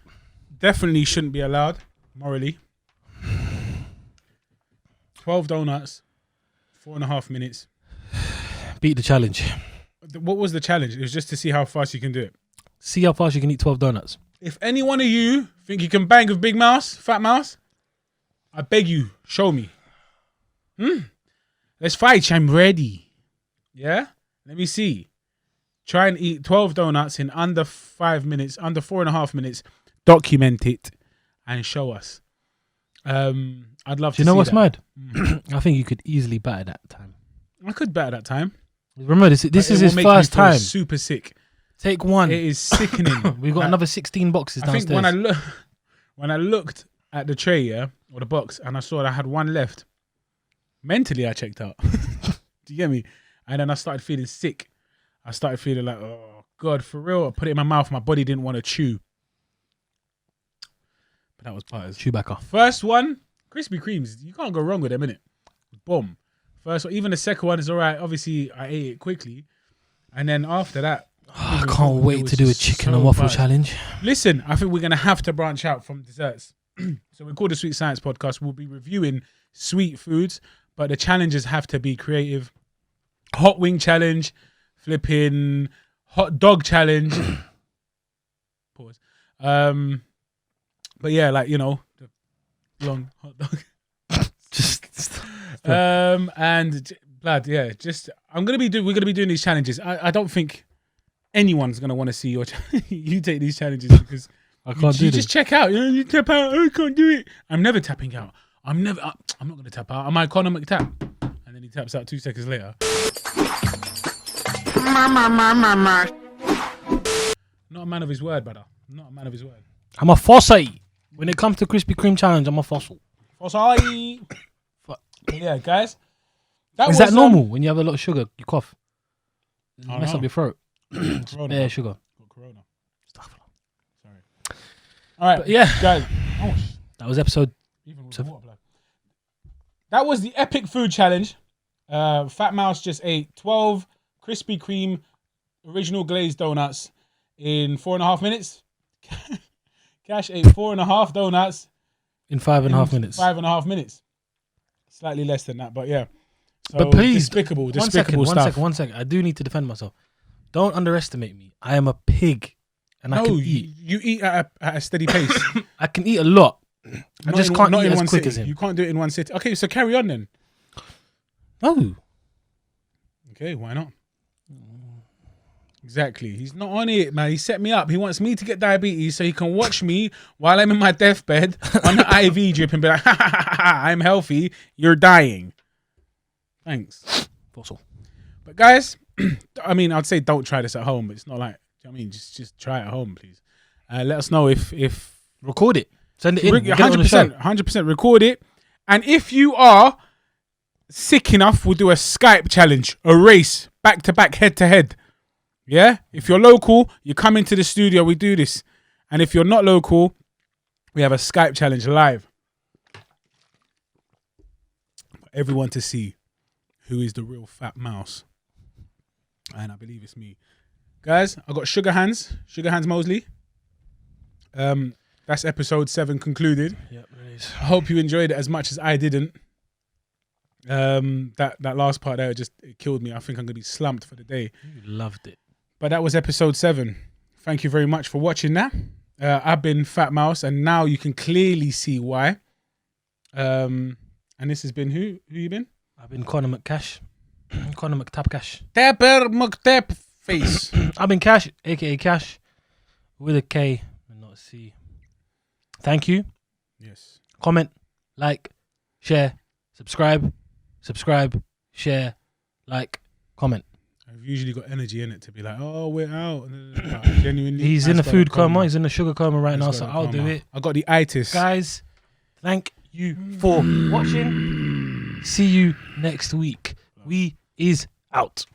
Definitely shouldn't be allowed morally. 12 donuts, 4.5 minutes. Beat the challenge. What was the challenge? It was just to see how fast you can do it. See how fast you can eat 12 donuts. If any one of you think you can bang with Big Mouse, Fat Mouse, I beg you, show me. Let's fight. I'm ready. Yeah? Let me see. Try and eat 12 donuts in under 5 minutes, under 4.5 minutes. Document it and show us. I'd love to see. Do you know what's that. mad? I think you could easily batter that time. I could bet at that time. Remember, this is his first time. Super sick. Take one. It is sickening. We've got another 16 boxes downstairs. I think when I looked at the tray, yeah, or the box, and I saw that I had one left, mentally I checked out. Do you get me? And then I started feeling sick. I started feeling like, oh God, for real. I put it in my mouth. My body didn't want to chew. But that was Butters. Chewbacca. First one, Krispy Kremes. You can't go wrong with them, innit? Boom. First one, even the second one is all right. Obviously, I ate it quickly. And then after that, I can't wait to do a chicken and waffle challenge. Listen, I think we're going to have to branch out from desserts. So we're called the Sweet Science Podcast. We'll be reviewing sweet foods, but the challenges have to be creative. Hot wing challenge, flipping hot dog challenge. Pause. But yeah, like, you know, the long hot dog. And blood, yeah, just we're gonna be doing these challenges. I don't think anyone's gonna want to see your you take these challenges because I can't do you just check out. You tap out. I can't do it. I'm never tapping out. I'm not gonna tap out. I'm Conor McTap, and then he taps out 2 seconds later. Not a man of his word, brother. Not a man of his word. I'm a fossil. When it comes to Krispy Kreme challenge, I'm a fossil. Fossil. Yeah, guys. Is that normal? When you have a lot of sugar, you cough. Mess know. up your throat. Bare sugar. Got corona. Sorry. All right, but yeah, guys. That was episode. Even with the water blood. That was the epic food challenge. Fat Mouse just ate 12 Krispy Kreme original glazed donuts in 4.5 minutes. Kash ate 4.5 donuts in 5.5 minutes. 5.5 minutes. Slightly less than that, but yeah. So but please, despicable stuff. stuff. One second. I do need to defend myself. Don't underestimate me. I am a pig, and I can eat. You eat at a steady pace. I can eat a lot. I just can't eat as quick as him. You can't do it in one sitting. Okay, so carry on then. No. Okay, why not? Exactly. He's not on it, man. He set me up. He wants me to get diabetes so he can watch me while I'm in my deathbed on the IV drip and be like, ha, ha, ha, ha, I'm healthy. You're dying. Thanks. Fossil. But guys, I mean, I'd say don't try this at home. But it's not like, I mean, just try it at home, please. Let us know if record it. Send it in. 100% record it. And if you are sick enough, we'll do a Skype challenge, a race, back to back, head to head. Yeah, if you're local, you come into the studio, we do this. And if you're not local, we have a Skype challenge live. For everyone to see who is the real Fat Mouse. And I believe it's me. Guys, I got Sugar Hands Mosley. That's episode 7 concluded. Yep, it is. I hope you enjoyed it as much as I didn't. That last part there it killed me. I think I'm gonna be slumped for the day. You loved it. But that was episode 7. Thank you very much for watching that. I've been Fat Mouse, and now you can clearly see why. And this has been who you been? I've been Conor McCash. Conor McTapcash. Tapper McTap face. I've been Kash, aka Kash, with a K and not a C. Thank you. Yes. Comment, like, share, subscribe, share, like, comment. I've usually got energy in it to be like, oh, we're out. Genuinely, He's in the food coma. He's in the sugar coma right now, so I'll do it. I got the itis. Guys, thank you for watching. See you next week. We is out.